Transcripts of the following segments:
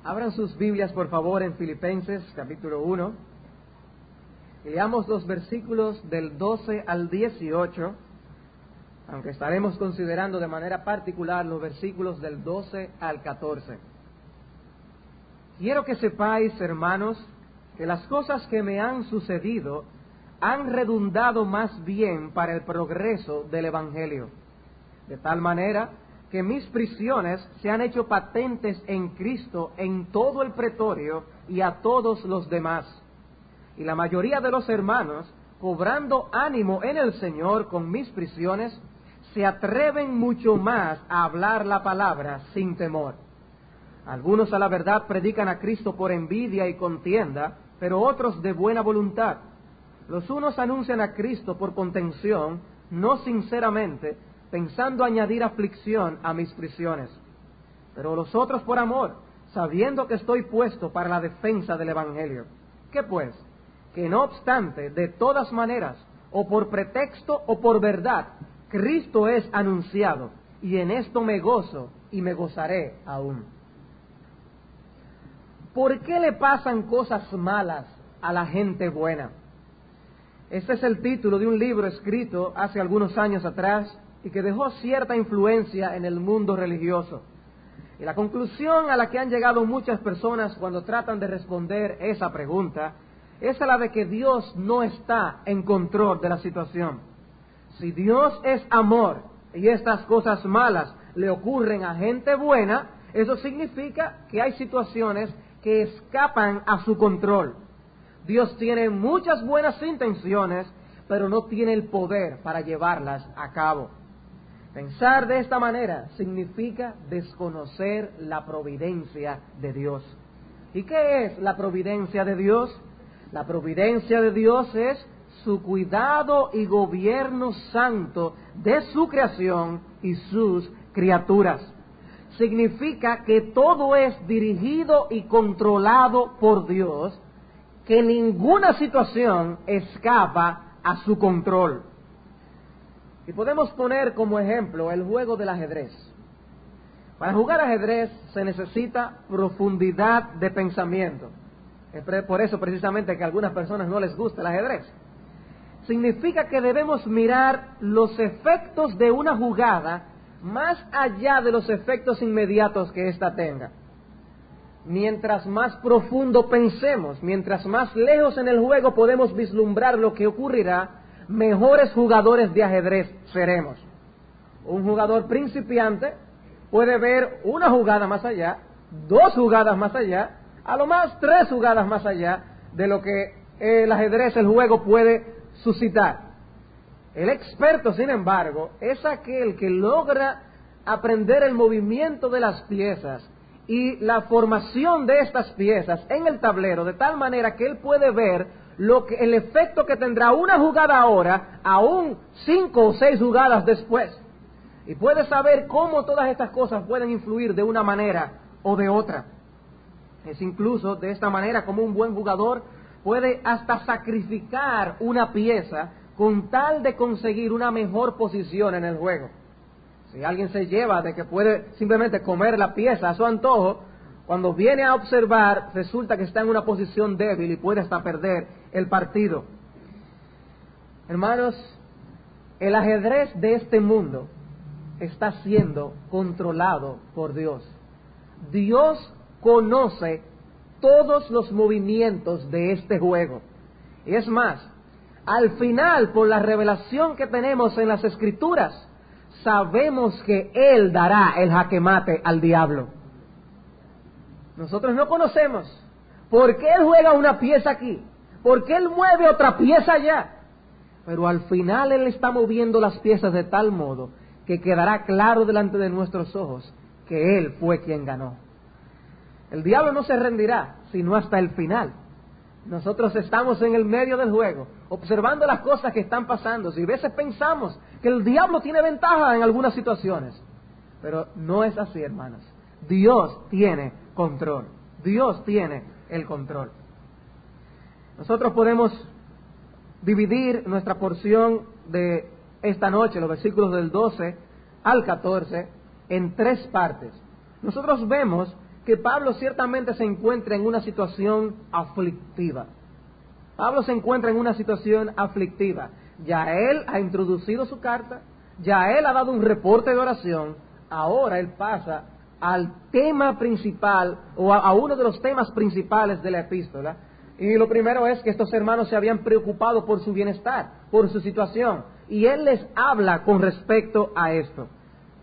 Abran sus Biblias, por favor, en Filipenses, capítulo 1. Y leamos los versículos del 12 al 18, aunque estaremos considerando de manera particular los versículos del 12 al 14. Quiero que sepáis, hermanos, que las cosas que me han sucedido han redundado más bien para el progreso del Evangelio, de tal manera que mis prisiones se han hecho patentes en Cristo en todo el pretorio y a todos los demás. Y la mayoría de los hermanos, cobrando ánimo en el Señor con mis prisiones, se atreven mucho más a hablar la palabra sin temor. Algunos a la verdad predican a Cristo por envidia y contienda, pero otros de buena voluntad. Los unos anuncian a Cristo por contención, no sinceramente, pensando añadir aflicción a mis prisiones. Pero los otros por amor, sabiendo que estoy puesto para la defensa del Evangelio. ¿Qué pues? Que no obstante, de todas maneras, o por pretexto o por verdad, Cristo es anunciado, y en esto me gozo y me gozaré aún. ¿Por qué le pasan cosas malas a la gente buena? Este es el título de un libro escrito hace algunos años atrás y que dejó cierta influencia en el mundo religioso. Y la conclusión a la que han llegado muchas personas cuando tratan de responder esa pregunta es a la de que Dios no está en control de la situación. Si Dios es amor y estas cosas malas le ocurren a gente buena, eso significa que hay situaciones que escapan a su control. Dios tiene muchas buenas intenciones, pero no tiene el poder para llevarlas a cabo. Pensar de esta manera significa desconocer la providencia de Dios. ¿Y qué es la providencia de Dios? La providencia de Dios es su cuidado y gobierno santo de su creación y sus criaturas. Significa que todo es dirigido y controlado por Dios, que ninguna situación escapa a su control. Y podemos poner como ejemplo el juego del ajedrez. Para jugar ajedrez se necesita profundidad de pensamiento. Es por eso precisamente que a algunas personas no les gusta el ajedrez. Significa que debemos mirar los efectos de una jugada más allá de los efectos inmediatos que ésta tenga. Mientras más profundo pensemos, mientras más lejos en el juego podemos vislumbrar lo que ocurrirá, mejores jugadores de ajedrez seremos. Un jugador principiante puede ver una jugada más allá, 2 jugadas más allá, a lo más 3 jugadas más allá de lo que el ajedrez, el juego, puede suscitar. El experto, sin embargo, es aquel que logra aprender el movimiento de las piezas y la formación de estas piezas en el tablero, de tal manera que él puede ver el efecto que tendrá una jugada ahora, aún 5 o 6 jugadas después. Y puede saber cómo todas estas cosas pueden influir de una manera o de otra. Es incluso de esta manera como un buen jugador puede hasta sacrificar una pieza con tal de conseguir una mejor posición en el juego. Si alguien se lleva de que puede simplemente comer la pieza a su antojo, cuando viene a observar resulta que está en una posición débil y puede hasta perder el partido. Hermanos, el ajedrez de este mundo está siendo controlado por Dios. Dios conoce todos los movimientos de este juego. Y es más, al final, por la revelación que tenemos en las Escrituras, sabemos que Él dará el jaque mate al diablo. Nosotros no conocemos por qué Él juega una pieza aquí, por qué Él mueve otra pieza allá, pero al final Él está moviendo las piezas de tal modo que quedará claro delante de nuestros ojos que Él fue quien ganó. El diablo no se rendirá sino hasta el final. Nosotros estamos en el medio del juego, observando las cosas que están pasando. Y a veces pensamos que el diablo tiene ventaja en algunas situaciones, pero no es así, hermanos. Dios tiene control. Dios tiene el control. Nosotros podemos dividir nuestra porción de esta noche, los versículos del 12 al 14, en 3 partes. Nosotros vemos que Pablo ciertamente se encuentra en una situación aflictiva. Pablo se encuentra en una situación aflictiva. Ya él ha introducido su carta, ya él ha dado un reporte de oración, ahora él pasa al tema principal, o a uno de los temas principales de la epístola, y lo primero es que estos hermanos se habían preocupado por su bienestar, por su situación, y él les habla con respecto a esto.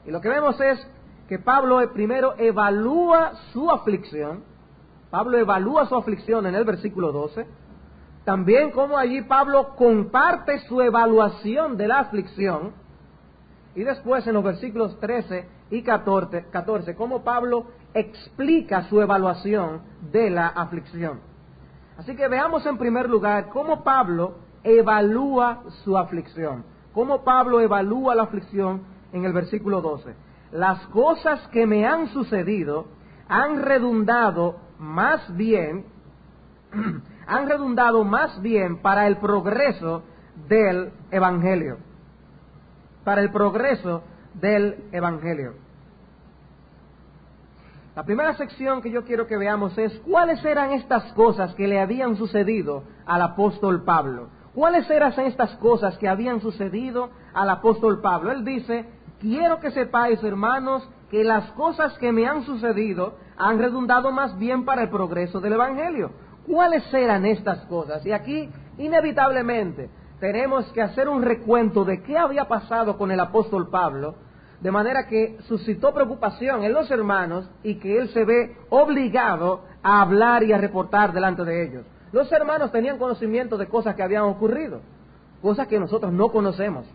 Y lo que vemos es que Pablo primero evalúa su aflicción. Pablo evalúa su aflicción en el versículo 12. También como allí Pablo comparte su evaluación de la aflicción. Y después en los versículos 13 y 14, como Pablo explica su evaluación de la aflicción. Así que veamos en primer lugar cómo Pablo evalúa su aflicción. Cómo Pablo evalúa la aflicción en el versículo 12. Las cosas que me han sucedido han redundado más bien para el progreso del Evangelio. Para el progreso del Evangelio. La primera sección que yo quiero que veamos es cuáles eran estas cosas que le habían sucedido al apóstol Pablo. ¿Cuáles eran estas cosas que habían sucedido al apóstol Pablo? Él dice: quiero que sepáis, hermanos, que las cosas que me han sucedido han redundado más bien para el progreso del Evangelio. ¿Cuáles eran estas cosas? Y aquí, inevitablemente, tenemos que hacer un recuento de qué había pasado con el apóstol Pablo, de manera que suscitó preocupación en los hermanos y que él se ve obligado a hablar y a reportar delante de ellos. Los hermanos tenían conocimiento de cosas que habían ocurrido, cosas que nosotros no conocemos.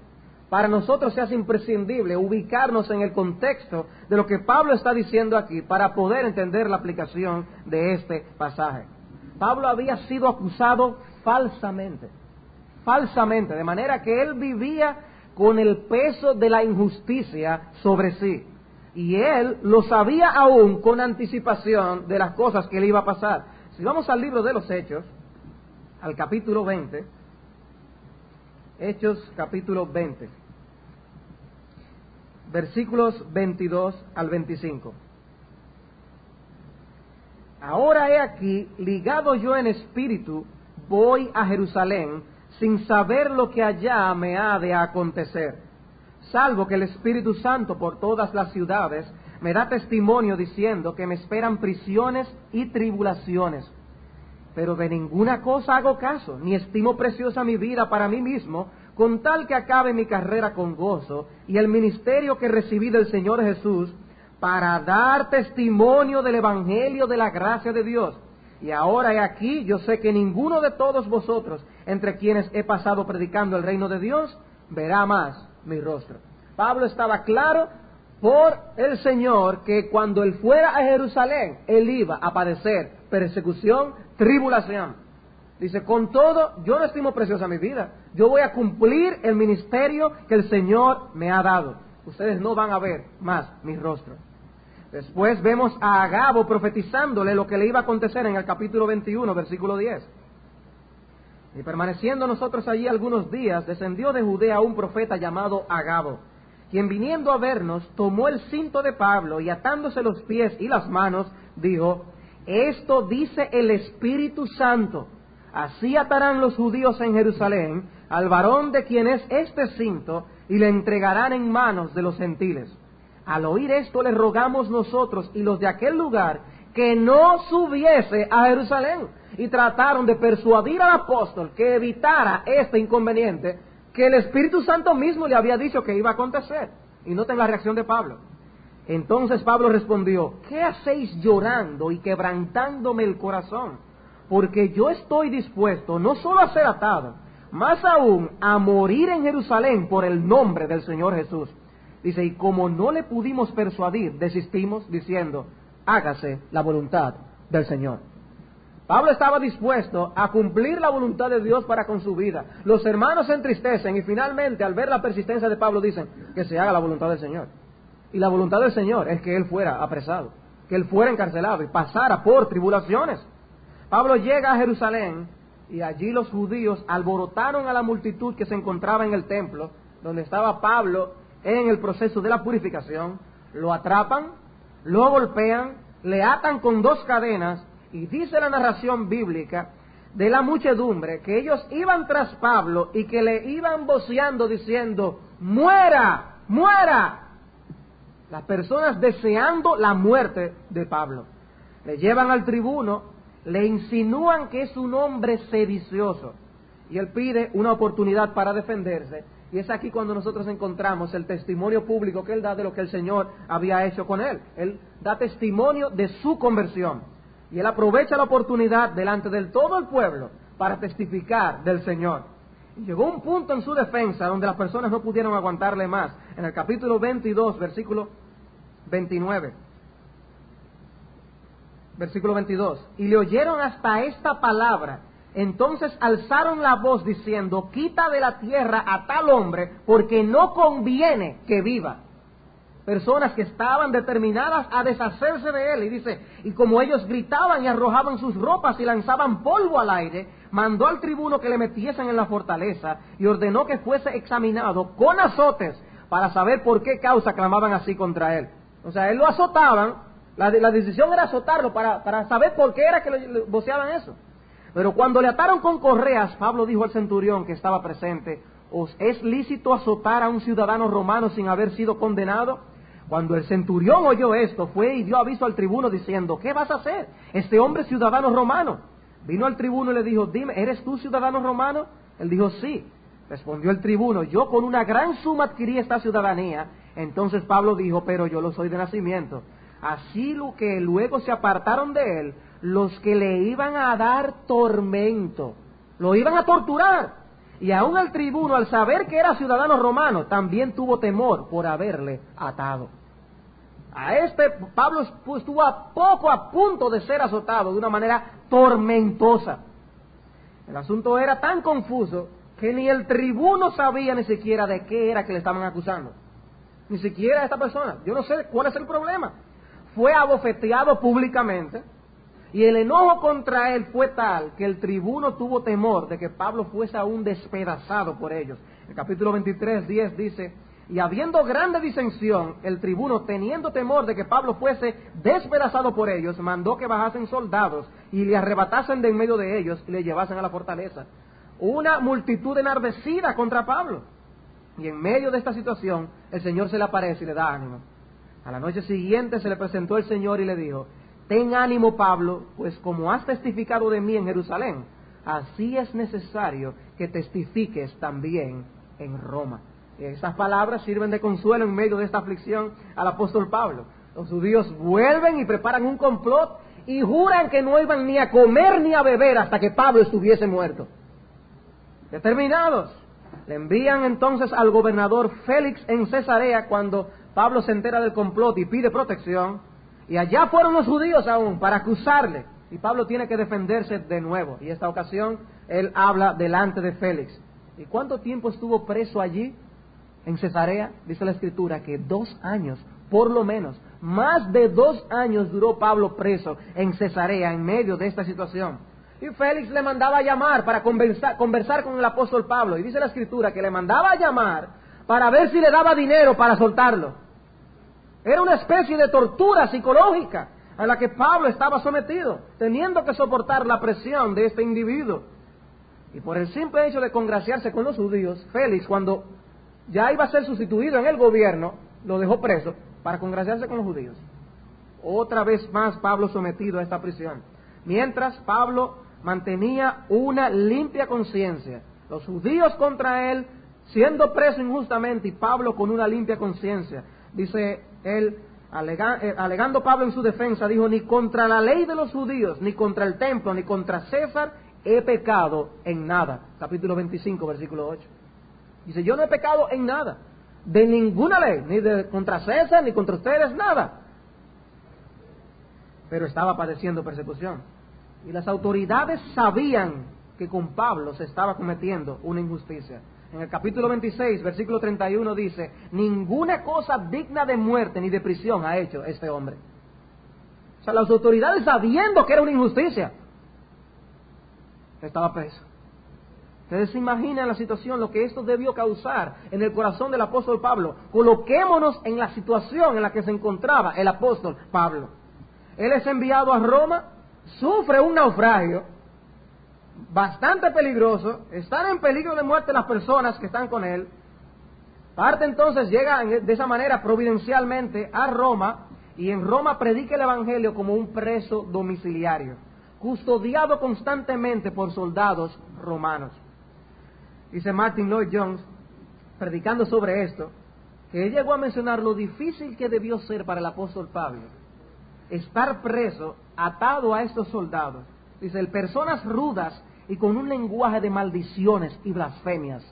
Para nosotros se hace imprescindible ubicarnos en el contexto de lo que Pablo está diciendo aquí para poder entender la aplicación de este pasaje. Pablo había sido acusado falsamente, de manera que él vivía con el peso de la injusticia sobre sí. Y él lo sabía aún con anticipación de las cosas que le iba a pasar. Si vamos al libro de los Hechos, al capítulo 20, Hechos capítulo 20, versículos 22 al 25. Ahora he aquí, ligado yo en espíritu, voy a Jerusalén, sin saber lo que allá me ha de acontecer, salvo que el Espíritu Santo por todas las ciudades me da testimonio diciendo que me esperan prisiones y tribulaciones. Pero de ninguna cosa hago caso, ni estimo preciosa mi vida para mí mismo, con tal que acabe mi carrera con gozo y el ministerio que recibí del Señor Jesús, para dar testimonio del Evangelio de la gracia de Dios. Y ahora he aquí, yo sé que ninguno de todos vosotros, entre quienes he pasado predicando el reino de Dios, verá más mi rostro. Pablo estaba claro por el Señor que cuando él fuera a Jerusalén, él iba a padecer persecución, tribulación. Dice, con todo, yo no estimo preciosa mi vida. Yo voy a cumplir el ministerio que el Señor me ha dado. Ustedes no van a ver más mi rostro. Después vemos a Agabo profetizándole lo que le iba a acontecer en el capítulo 21, versículo 10. Y permaneciendo nosotros allí algunos días, descendió de Judea un profeta llamado Agabo, quien viniendo a vernos, tomó el cinto de Pablo y atándose los pies y las manos, dijo: esto dice el Espíritu Santo, así atarán los judíos en Jerusalén al varón de quien es este cinto y le entregarán en manos de los gentiles. Al oír esto le rogamos nosotros y los de aquel lugar que no subiese a Jerusalén, y trataron de persuadir al apóstol que evitara este inconveniente que el Espíritu Santo mismo le había dicho que iba a acontecer. Y noten la reacción de Pablo. Entonces Pablo respondió: ¿qué hacéis llorando y quebrantándome el corazón? Porque yo estoy dispuesto no solo a ser atado, más aún a morir en Jerusalén por el nombre del Señor Jesús. Dice, y como no le pudimos persuadir, desistimos diciendo: hágase la voluntad del Señor. Pablo estaba dispuesto a cumplir la voluntad de Dios para con su vida. Los hermanos se entristecen y finalmente, al ver la persistencia de Pablo, dicen que se haga la voluntad del Señor. Y la voluntad del Señor es que él fuera apresado, que él fuera encarcelado y pasara por tribulaciones. Pablo llega a Jerusalén y allí los judíos alborotaron a la multitud que se encontraba en el templo, donde estaba Pablo en el proceso de la purificación. Lo atrapan, lo golpean, le atan con 2 cadenas, y dice la narración bíblica de la muchedumbre que ellos iban tras Pablo y que le iban voceando diciendo: ¡muera! ¡Muera! Las personas deseando la muerte de Pablo. Le llevan al tribuno, le insinúan que es un hombre sedicioso, y él pide una oportunidad para defenderse. Y es aquí cuando nosotros encontramos el testimonio público que él da de lo que el Señor había hecho con él. Él da testimonio de su conversión, y él aprovecha la oportunidad delante de todo el pueblo para testificar del Señor. Y llegó un punto en su defensa donde las personas no pudieron aguantarle más. En el capítulo 22, versículo 29. Versículo 22. Y le oyeron hasta esta palabra. Entonces alzaron la voz diciendo: quita de la tierra a tal hombre, porque no conviene que viva. Personas que estaban determinadas a deshacerse de él. Y dice, y como ellos gritaban y arrojaban sus ropas y lanzaban polvo al aire, mandó al tribuno que le metiesen en la fortaleza y ordenó que fuese examinado con azotes para saber por qué causa clamaban así contra él. O sea, él lo azotaban, la decisión era azotarlo para saber por qué era que le voceaban eso. Pero cuando le ataron con correas, Pablo dijo al centurión que estaba presente: ¿os es lícito azotar a un ciudadano romano sin haber sido condenado? Cuando el centurión oyó esto, fue y dio aviso al tribuno diciendo: ¿qué vas a hacer? Este hombre es ciudadano romano. Vino al tribuno y le dijo: dime, ¿eres tú ciudadano romano? Él dijo: sí. Respondió el tribuno: yo con una gran suma adquirí esta ciudadanía. Entonces Pablo dijo: pero yo lo soy de nacimiento. Así lo que luego se apartaron de él los que le iban a dar tormento, lo iban a torturar. Y aún el tribuno, al saber que era ciudadano romano, también tuvo temor por haberle atado. A Pablo estuvo a punto de ser azotado de una manera tormentosa. El asunto era tan confuso que ni el tribuno sabía ni siquiera de qué era que le estaban acusando. Ni siquiera a esta persona. Yo no sé cuál es el problema. Fue abofeteado públicamente, y el enojo contra él fue tal que el tribuno tuvo temor de que Pablo fuese aún despedazado por ellos. El capítulo 23, 10 dice: y habiendo grande disensión, el tribuno, teniendo temor de que Pablo fuese despedazado por ellos, mandó que bajasen soldados y le arrebatasen de en medio de ellos y le llevasen a la fortaleza. Una multitud enardecida contra Pablo. Y en medio de esta situación, el Señor se le aparece y le da ánimo. A la noche siguiente se le presentó el Señor y le dijo: ten ánimo, Pablo, pues como has testificado de mí en Jerusalén, así es necesario que testifiques también en Roma. Y estas palabras sirven de consuelo en medio de esta aflicción al apóstol Pablo. Los judíos vuelven y preparan un complot y juran que no iban ni a comer ni a beber hasta que Pablo estuviese muerto. Determinados, le envían entonces al gobernador Félix en Cesarea cuando Pablo se entera del complot y pide protección. Y allá fueron los judíos aún para acusarle. Y Pablo tiene que defenderse de nuevo. Y esta ocasión él habla delante de Félix. ¿Y cuánto tiempo estuvo preso allí en Cesarea? Dice la Escritura que 2 años, por lo menos. Más de 2 años duró Pablo preso en Cesarea en medio de esta situación. Y Félix le mandaba a llamar para conversar con el apóstol Pablo. Y dice la Escritura que le mandaba a llamar para ver si le daba dinero para soltarlo. Era una especie de tortura psicológica a la que Pablo estaba sometido, teniendo que soportar la presión de este individuo. Y por el simple hecho de congraciarse con los judíos, Félix, cuando ya iba a ser sustituido en el gobierno, lo dejó preso para congraciarse con los judíos. Otra vez más Pablo sometido a esta prisión. Mientras Pablo mantenía una limpia conciencia, los judíos contra él siendo preso injustamente y Pablo con una limpia conciencia. Dice él, alegando Pablo en su defensa, dijo: ni contra la ley de los judíos, ni contra el templo, ni contra César he pecado en nada. Capítulo 25, versículo 8. Dice: yo no he pecado en nada, de ninguna ley, ni contra César, ni contra ustedes, nada. Pero estaba padeciendo persecución. Y las autoridades sabían que con Pablo se estaba cometiendo una injusticia. En el capítulo 26, versículo 31 dice: ninguna cosa digna de muerte ni de prisión ha hecho este hombre. O sea, las autoridades, sabiendo que era una injusticia, estaba preso. Ustedes se imaginan la situación, lo que esto debió causar en el corazón del apóstol Pablo. Coloquémonos en la situación en la que se encontraba el apóstol Pablo. Él es enviado a Roma, sufre un naufragio bastante peligroso, están en peligro de muerte las personas que están con él. Parte entonces, llega de esa manera providencialmente a Roma, y en Roma predica el Evangelio como un preso domiciliario, custodiado constantemente por soldados romanos. Dice Martin Lloyd-Jones, predicando sobre esto, que él llegó a mencionar lo difícil que debió ser para el apóstol Pablo estar preso, atado a estos soldados. Dice, personas rudas y con un lenguaje de maldiciones y blasfemias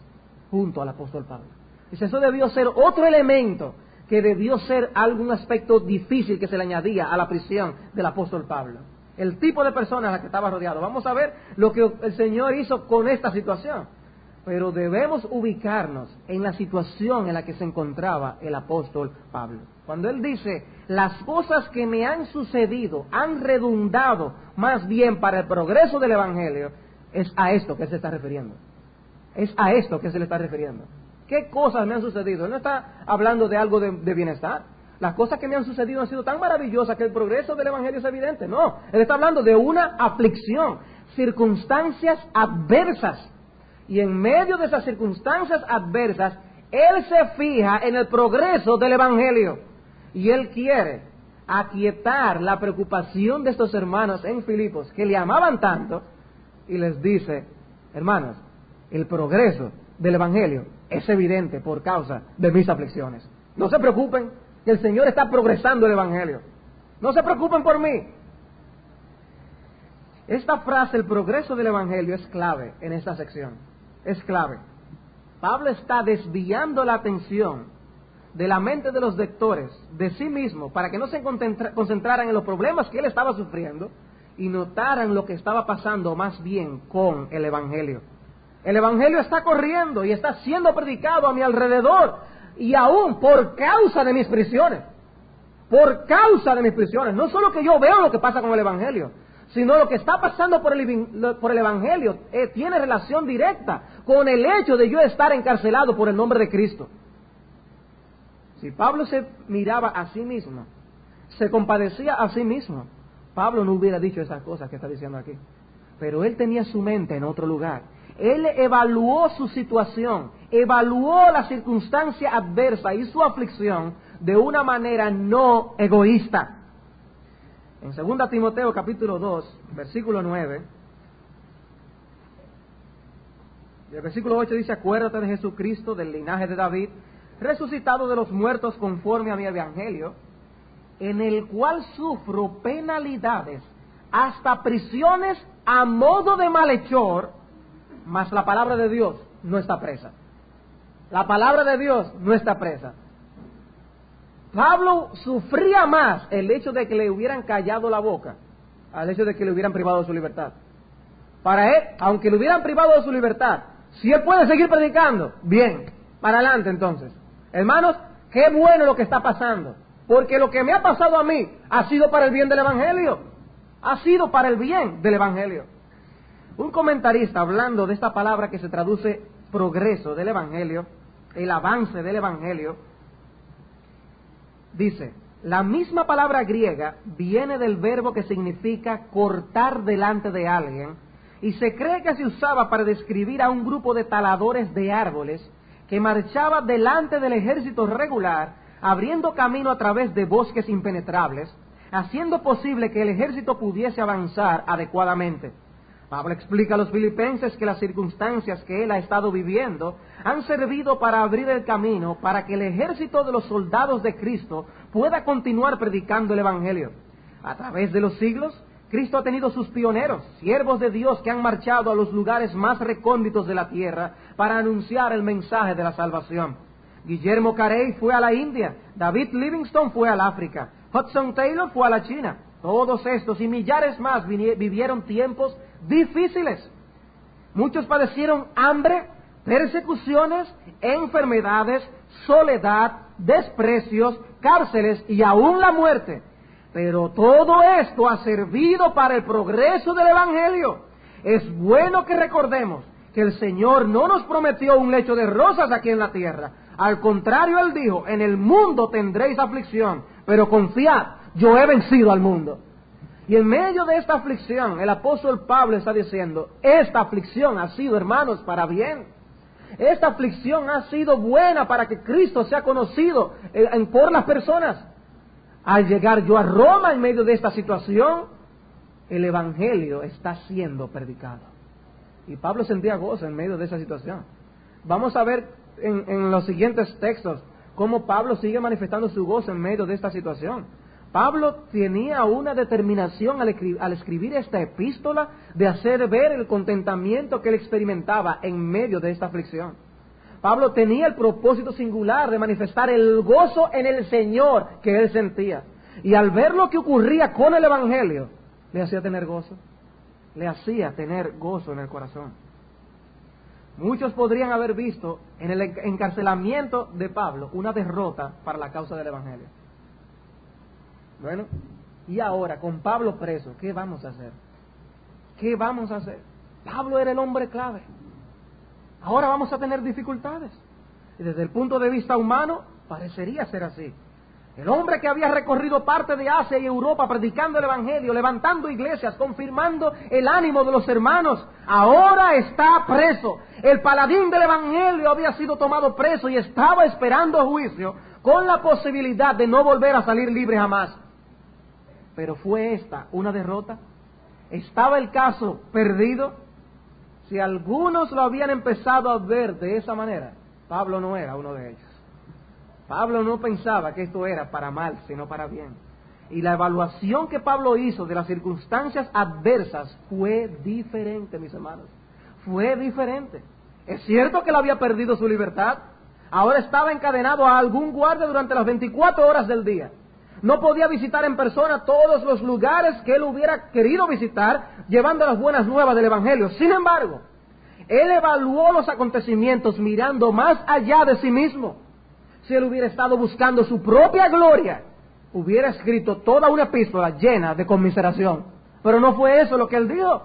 junto al apóstol Pablo. Dice, eso debió ser otro elemento que debió ser algún aspecto difícil que se le añadía a la prisión del apóstol Pablo. El tipo de personas a las que estaba rodeado. Vamos a ver lo que el Señor hizo con esta situación. Pero debemos ubicarnos en la situación en la que se encontraba el apóstol Pablo. Cuando él dice, las cosas que me han sucedido han redundado más bien para el progreso del Evangelio, es a esto que se está refiriendo. Es a esto que se le está refiriendo. ¿Qué cosas me han sucedido? Él no está hablando de algo de bienestar. Las cosas que me han sucedido han sido tan maravillosas que el progreso del Evangelio es evidente. No, él está hablando de una aflicción, circunstancias adversas. Y en medio de esas circunstancias adversas, él se fija en el progreso del Evangelio. Y él quiere aquietar la preocupación de estos hermanos en Filipos, que le amaban tanto, y les dice, hermanos, el progreso del Evangelio es evidente por causa de mis aflicciones. No se preocupen, que el Señor está progresando el Evangelio. No se preocupen por mí. Esta frase, el progreso del Evangelio, es clave en esta sección. Es clave. Pablo está desviando la atención de la mente de los lectores de sí mismo para que no se concentraran en los problemas que él estaba sufriendo y notaran lo que estaba pasando más bien con el Evangelio. El Evangelio está corriendo y está siendo predicado a mi alrededor, y aún por causa de mis prisiones. Por causa de mis prisiones. No solo que yo veo lo que pasa con el Evangelio, sino lo que está pasando por el Evangelio tiene relación directa con el hecho de yo estar encarcelado por el nombre de Cristo. Si Pablo se miraba a sí mismo, se compadecía a sí mismo, Pablo no hubiera dicho esas cosas que está diciendo aquí. Pero él tenía su mente en otro lugar. Él evaluó su situación, evaluó la circunstancia adversa y su aflicción de una manera no egoísta. En 2 Timoteo capítulo 2, versículo 9, el versículo 8 dice, acuérdate de Jesucristo, del linaje de David, resucitado de los muertos conforme a mi evangelio, en el cual sufro penalidades, hasta prisiones a modo de malhechor, mas la palabra de Dios no está presa. La palabra de Dios no está presa. Pablo sufría más el hecho de que le hubieran callado la boca al hecho de que le hubieran privado de su libertad. Para él, aunque le hubieran privado de su libertad, si él puede seguir predicando, bien, para adelante entonces. Hermanos, qué bueno lo que está pasando, porque lo que me ha pasado a mí ha sido para el bien del Evangelio. Ha sido para el bien del Evangelio. Un comentarista, hablando de esta palabra que se traduce progreso del Evangelio, el avance del Evangelio, dice, la misma palabra griega viene del verbo que significa cortar delante de alguien, y se cree que se usaba para describir a un grupo de taladores de árboles que marchaba delante del ejército regular, abriendo camino a través de bosques impenetrables, haciendo posible que el ejército pudiese avanzar adecuadamente. Pablo explica a los filipenses que las circunstancias que él ha estado viviendo han servido para abrir el camino para que el ejército de los soldados de Cristo pueda continuar predicando el Evangelio. A través de los siglos, Cristo ha tenido sus pioneros, siervos de Dios que han marchado a los lugares más recónditos de la tierra para anunciar el mensaje de la salvación. Guillermo Carey fue a la India, David Livingstone fue al África, Hudson Taylor fue a la China. Todos estos y millares más vivieron tiempos difíciles. Muchos padecieron hambre, persecuciones, enfermedades, soledad, desprecios, cárceles y aún la muerte. Pero todo esto ha servido para el progreso del Evangelio. Es bueno que recordemos que el Señor no nos prometió un lecho de rosas aquí en la tierra. Al contrario, Él dijo, en el mundo tendréis aflicción, pero confiad, yo he vencido al mundo. Y en medio de esta aflicción, el apóstol Pablo está diciendo, esta aflicción ha sido, hermanos, para bien. Esta aflicción ha sido buena para que Cristo sea conocido por las personas. Al llegar yo a Roma en medio de esta situación, el Evangelio está siendo predicado. Y Pablo sentía gozo en medio de esa situación. Vamos a ver en los siguientes textos cómo Pablo sigue manifestando su gozo en medio de esta situación. Pablo tenía una determinación al escribir esta epístola de hacer ver el contentamiento que él experimentaba en medio de esta aflicción. Pablo tenía el propósito singular de manifestar el gozo en el Señor que él sentía. Y al ver lo que ocurría con el Evangelio, le hacía tener gozo. Le hacía tener gozo en el corazón. Muchos podrían haber visto en el encarcelamiento de Pablo una derrota para la causa del Evangelio. Bueno, y ahora con Pablo preso, ¿qué vamos a hacer? ¿Qué vamos a hacer? Pablo era el hombre clave. Ahora vamos a tener dificultades. Y desde el punto de vista humano, parecería ser así. El hombre que había recorrido parte de Asia y Europa predicando el Evangelio, levantando iglesias, confirmando el ánimo de los hermanos, ahora está preso. El paladín del Evangelio había sido tomado preso y estaba esperando juicio con la posibilidad de no volver a salir libre jamás. Pero ¿fue esta una derrota? ¿Estaba el caso perdido? Si algunos lo habían empezado a ver de esa manera, Pablo no era uno de ellos. Pablo no pensaba que esto era para mal, sino para bien. Y la evaluación que Pablo hizo de las circunstancias adversas fue diferente, mis hermanos. Fue diferente. Es cierto que él había perdido su libertad. Ahora estaba encadenado a algún guardia durante las 24 horas del día. No podía visitar en persona todos los lugares que él hubiera querido visitar, llevando las buenas nuevas del Evangelio. Sin embargo, él evaluó los acontecimientos mirando más allá de sí mismo. Si él hubiera estado buscando su propia gloria, hubiera escrito toda una epístola llena de conmiseración. Pero no fue eso lo que él dijo.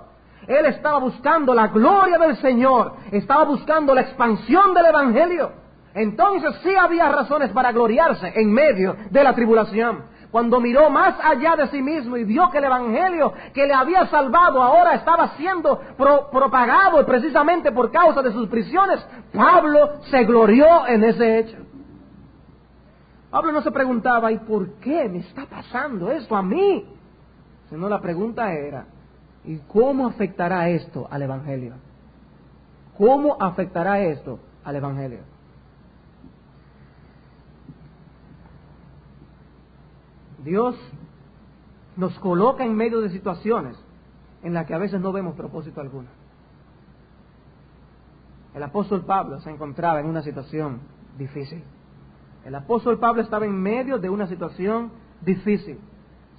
Él estaba buscando la gloria del Señor, estaba buscando la expansión del Evangelio. Entonces sí había razones para gloriarse en medio de la tribulación. Cuando miró más allá de sí mismo y vio que el Evangelio que le había salvado ahora estaba siendo propagado precisamente por causa de sus prisiones, Pablo se glorió en ese hecho. Pablo no se preguntaba, ¿y por qué me está pasando esto a mí? Sino la pregunta era, ¿y cómo afectará esto al Evangelio? ¿Cómo afectará esto al Evangelio? Dios nos coloca en medio de situaciones en las que a veces no vemos propósito alguno. El apóstol Pablo se encontraba en una situación difícil. El apóstol Pablo estaba en medio de una situación difícil.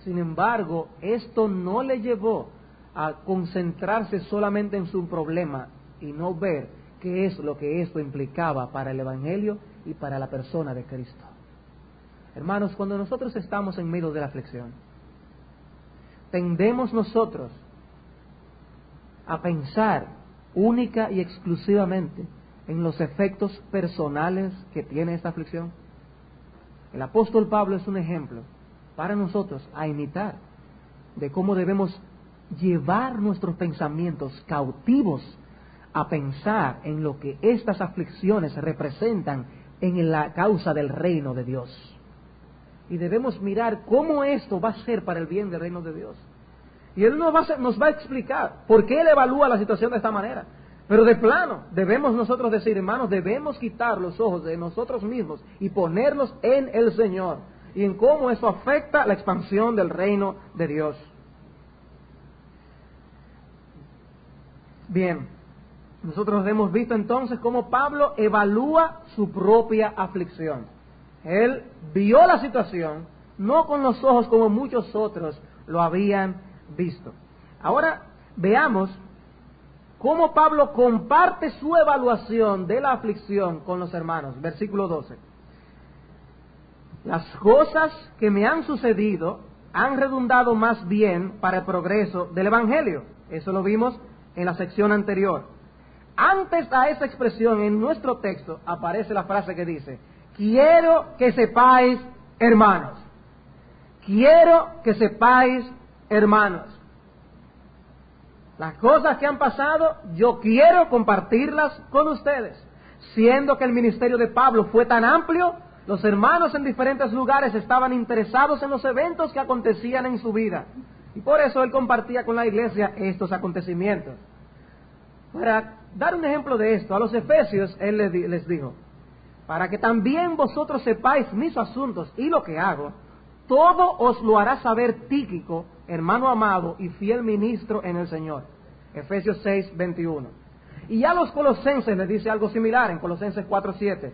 Sin embargo, esto no le llevó a concentrarse solamente en su problema y no ver qué es lo que esto implicaba para el Evangelio y para la persona de Cristo. Hermanos, cuando nosotros estamos en medio de la aflicción, tendemos nosotros a pensar única y exclusivamente en los efectos personales que tiene esta aflicción. El apóstol Pablo es un ejemplo para nosotros a imitar de cómo debemos llevar nuestros pensamientos cautivos a pensar en lo que estas aflicciones representan en la causa del reino de Dios. Y debemos mirar cómo esto va a ser para el bien del reino de Dios. Y Él nos va a explicar por qué Él evalúa la situación de esta manera. Pero de plano, debemos nosotros decir, hermanos, debemos quitar los ojos de nosotros mismos y ponerlos en el Señor. Y en cómo eso afecta la expansión del reino de Dios. Bien, nosotros hemos visto entonces cómo Pablo evalúa su propia aflicción. Él vio la situación, no con los ojos como muchos otros lo habían visto. Ahora veamos cómo Pablo comparte su evaluación de la aflicción con los hermanos. Versículo 12. Las cosas que me han sucedido han redundado más bien para el progreso del Evangelio. Eso lo vimos en la sección anterior. Antes a esa expresión en nuestro texto aparece la frase que dice: quiero que sepáis, hermanos. Quiero que sepáis, hermanos, las cosas que han pasado, yo quiero compartirlas con ustedes. Siendo que el ministerio de Pablo fue tan amplio, los hermanos en diferentes lugares estaban interesados en los eventos que acontecían en su vida. Y por eso él compartía con la iglesia estos acontecimientos. Para dar un ejemplo de esto, a los efesios él les dijo: para que también vosotros sepáis mis asuntos y lo que hago, todo os lo hará saber Tíquico, hermano amado y fiel ministro en el Señor. Efesios 6, 21. Y a los colosenses les dice algo similar en Colosenses 4, 7.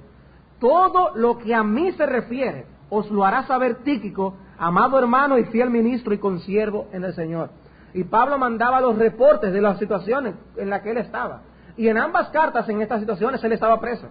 Todo lo que a mí se refiere os lo hará saber Tíquico, amado hermano y fiel ministro y consiervo en el Señor. Y Pablo mandaba los reportes de las situaciones en las que él estaba. Y en ambas cartas, en estas situaciones, él estaba preso.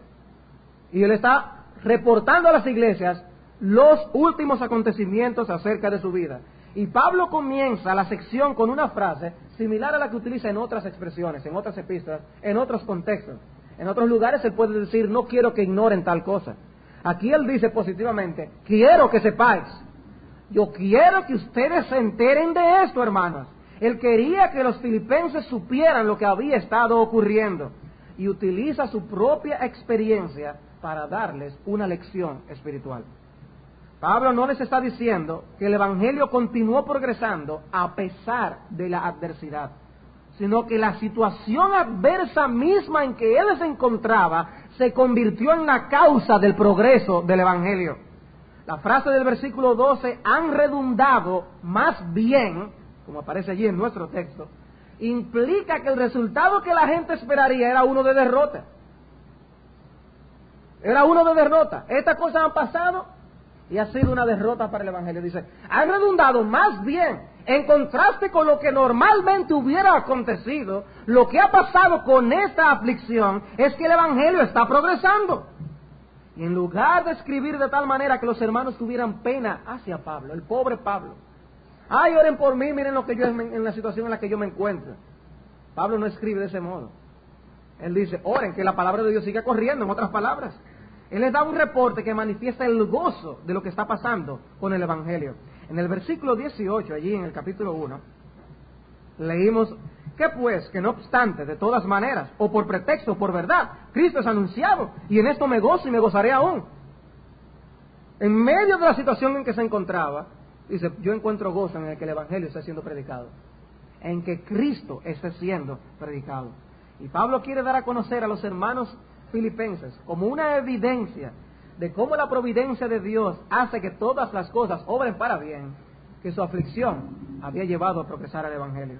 Y él está reportando a las iglesias los últimos acontecimientos acerca de su vida. Y Pablo comienza la sección con una frase similar a la que utiliza en otras expresiones, en otras epístolas, en otros contextos. En otros lugares él puede decir: no quiero que ignoren tal cosa. Aquí él dice positivamente: quiero que sepáis. Yo quiero que ustedes se enteren de esto, hermanos. Él quería que los filipenses supieran lo que había estado ocurriendo. Y utiliza su propia experiencia para darles una lección espiritual. Pablo no les está diciendo que el evangelio continuó progresando a pesar de la adversidad, sino que la situación adversa misma en que él se encontraba se convirtió en la causa del progreso del evangelio. La frase del versículo 12, han redundado más bien, como aparece allí en nuestro texto, implica que el resultado que la gente esperaría era uno de derrota. Era uno de derrota. Estas cosas han pasado y ha sido una derrota para el evangelio. Dice, han redundado más bien, en contraste con lo que normalmente hubiera acontecido. Lo que ha pasado con esta aflicción es que el evangelio está progresando. Y en lugar de escribir de tal manera que los hermanos tuvieran pena hacia Pablo, el pobre Pablo, ay, oren por mí, miren lo que yo en la situación en la que yo me encuentro. Pablo no escribe de ese modo. Él dice, oren, que la palabra de Dios siga corriendo, en otras palabras. Él les da un reporte que manifiesta el gozo de lo que está pasando con el evangelio. En el versículo 18, allí en el capítulo 1, leímos que pues, que no obstante, de todas maneras, o por pretexto o por verdad, Cristo es anunciado, y en esto me gozo y me gozaré aún. En medio de la situación en que se encontraba, dice, yo encuentro gozo en el que el evangelio esté siendo predicado, en que Cristo esté siendo predicado. Y Pablo quiere dar a conocer a los hermanos filipenses como una evidencia de cómo la providencia de Dios hace que todas las cosas obren para bien, que su aflicción había llevado a progresar al evangelio.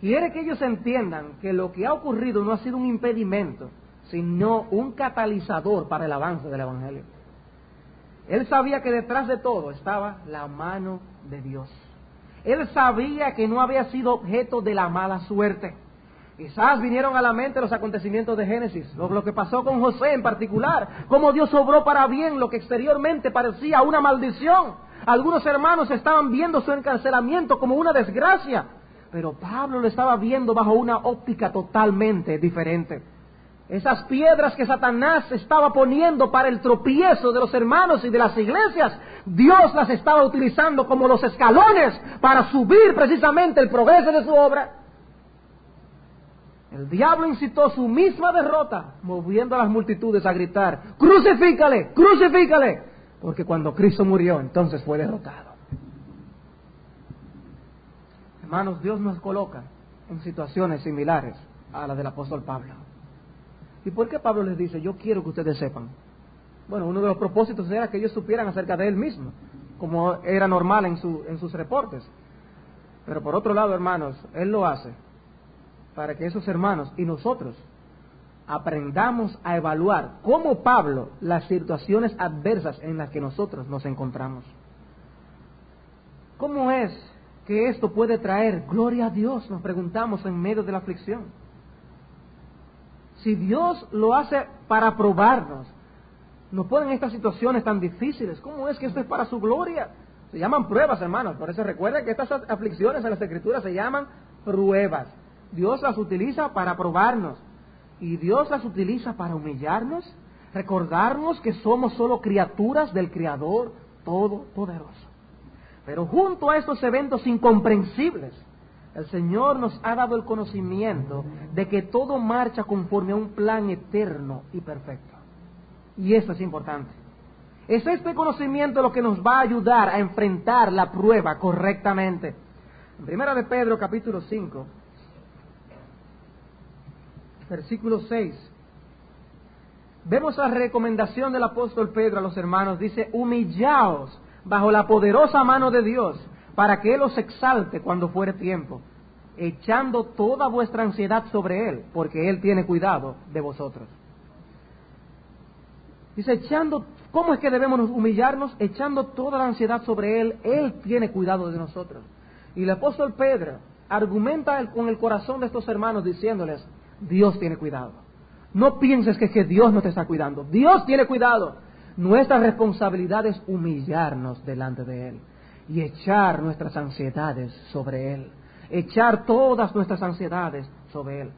Quiere que ellos entiendan que lo que ha ocurrido no ha sido un impedimento, sino un catalizador para el avance del evangelio. Él sabía que detrás de todo estaba la mano de Dios. Él sabía que no había sido objeto de la mala suerte. Quizás vinieron a la mente los acontecimientos de Génesis, lo que pasó con José en particular, cómo Dios obró para bien lo que exteriormente parecía una maldición. Algunos hermanos estaban viendo su encarcelamiento como una desgracia, pero Pablo lo estaba viendo bajo una óptica totalmente diferente. Esas piedras que Satanás estaba poniendo para el tropiezo de los hermanos y de las iglesias, Dios las estaba utilizando como los escalones para subir precisamente el progreso de su obra. El diablo incitó su misma derrota, moviendo a las multitudes a gritar, ¡crucifícale! ¡Crucifícale! Porque cuando Cristo murió, entonces fue derrotado. Hermanos, Dios nos coloca en situaciones similares a las del apóstol Pablo. ¿Y por qué Pablo les dice, yo quiero que ustedes sepan? Bueno, uno de los propósitos era que ellos supieran acerca de él mismo, como era normal en sus reportes. Pero por otro lado, hermanos, él lo hace para que esos hermanos y nosotros aprendamos a evaluar como Pablo las situaciones adversas en las que nosotros nos encontramos. ¿Cómo es que esto puede traer gloria a Dios? Nos preguntamos en medio de la aflicción. Si Dios lo hace para probarnos, nos ponen estas situaciones tan difíciles, ¿cómo es que esto es para su gloria? Se llaman pruebas, hermanos. Por eso recuerden que estas aflicciones en las Escrituras se llaman pruebas. Dios las utiliza para probarnos. Y Dios las utiliza para humillarnos, recordarnos que somos solo criaturas del Creador Todopoderoso. Pero junto a estos eventos incomprensibles, el Señor nos ha dado el conocimiento de que todo marcha conforme a un plan eterno y perfecto. Y eso es importante. Es este conocimiento lo que nos va a ayudar a enfrentar la prueba correctamente. En Primera de Pedro, capítulo 5, versículo 6, vemos la recomendación del apóstol Pedro a los hermanos. Dice: humillaos bajo la poderosa mano de Dios, para que Él os exalte cuando fuere tiempo, echando toda vuestra ansiedad sobre Él, porque Él tiene cuidado de vosotros. Dice, ¿cómo es que debemos humillarnos? Echando toda la ansiedad sobre Él. Él tiene cuidado de nosotros. Y el apóstol Pedro argumenta con el corazón de estos hermanos diciéndoles: Dios tiene cuidado. No pienses que Dios no te está cuidando. Dios tiene cuidado. Nuestra responsabilidad es humillarnos delante de Él y echar nuestras ansiedades sobre Él. Echar todas nuestras ansiedades sobre Él.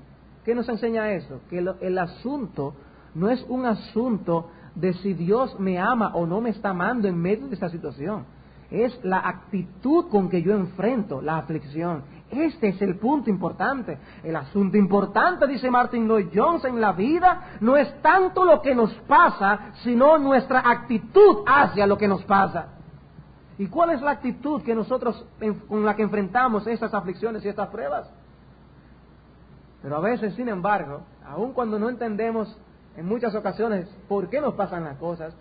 ¿Qué nos enseña eso? Que el asunto no es un asunto de si Dios me ama o no me está amando en medio de esta situación. Es la actitud con que yo enfrento la aflicción. Este es el punto importante. El asunto importante, dice Martin Lloyd Jones, en la vida no es tanto lo que nos pasa, sino nuestra actitud hacia lo que nos pasa. ¿Y cuál es la actitud que nosotros con la que enfrentamos estas aflicciones y estas pruebas? Pero a veces, sin embargo, aun cuando no entendemos en muchas ocasiones por qué nos pasan las cosas,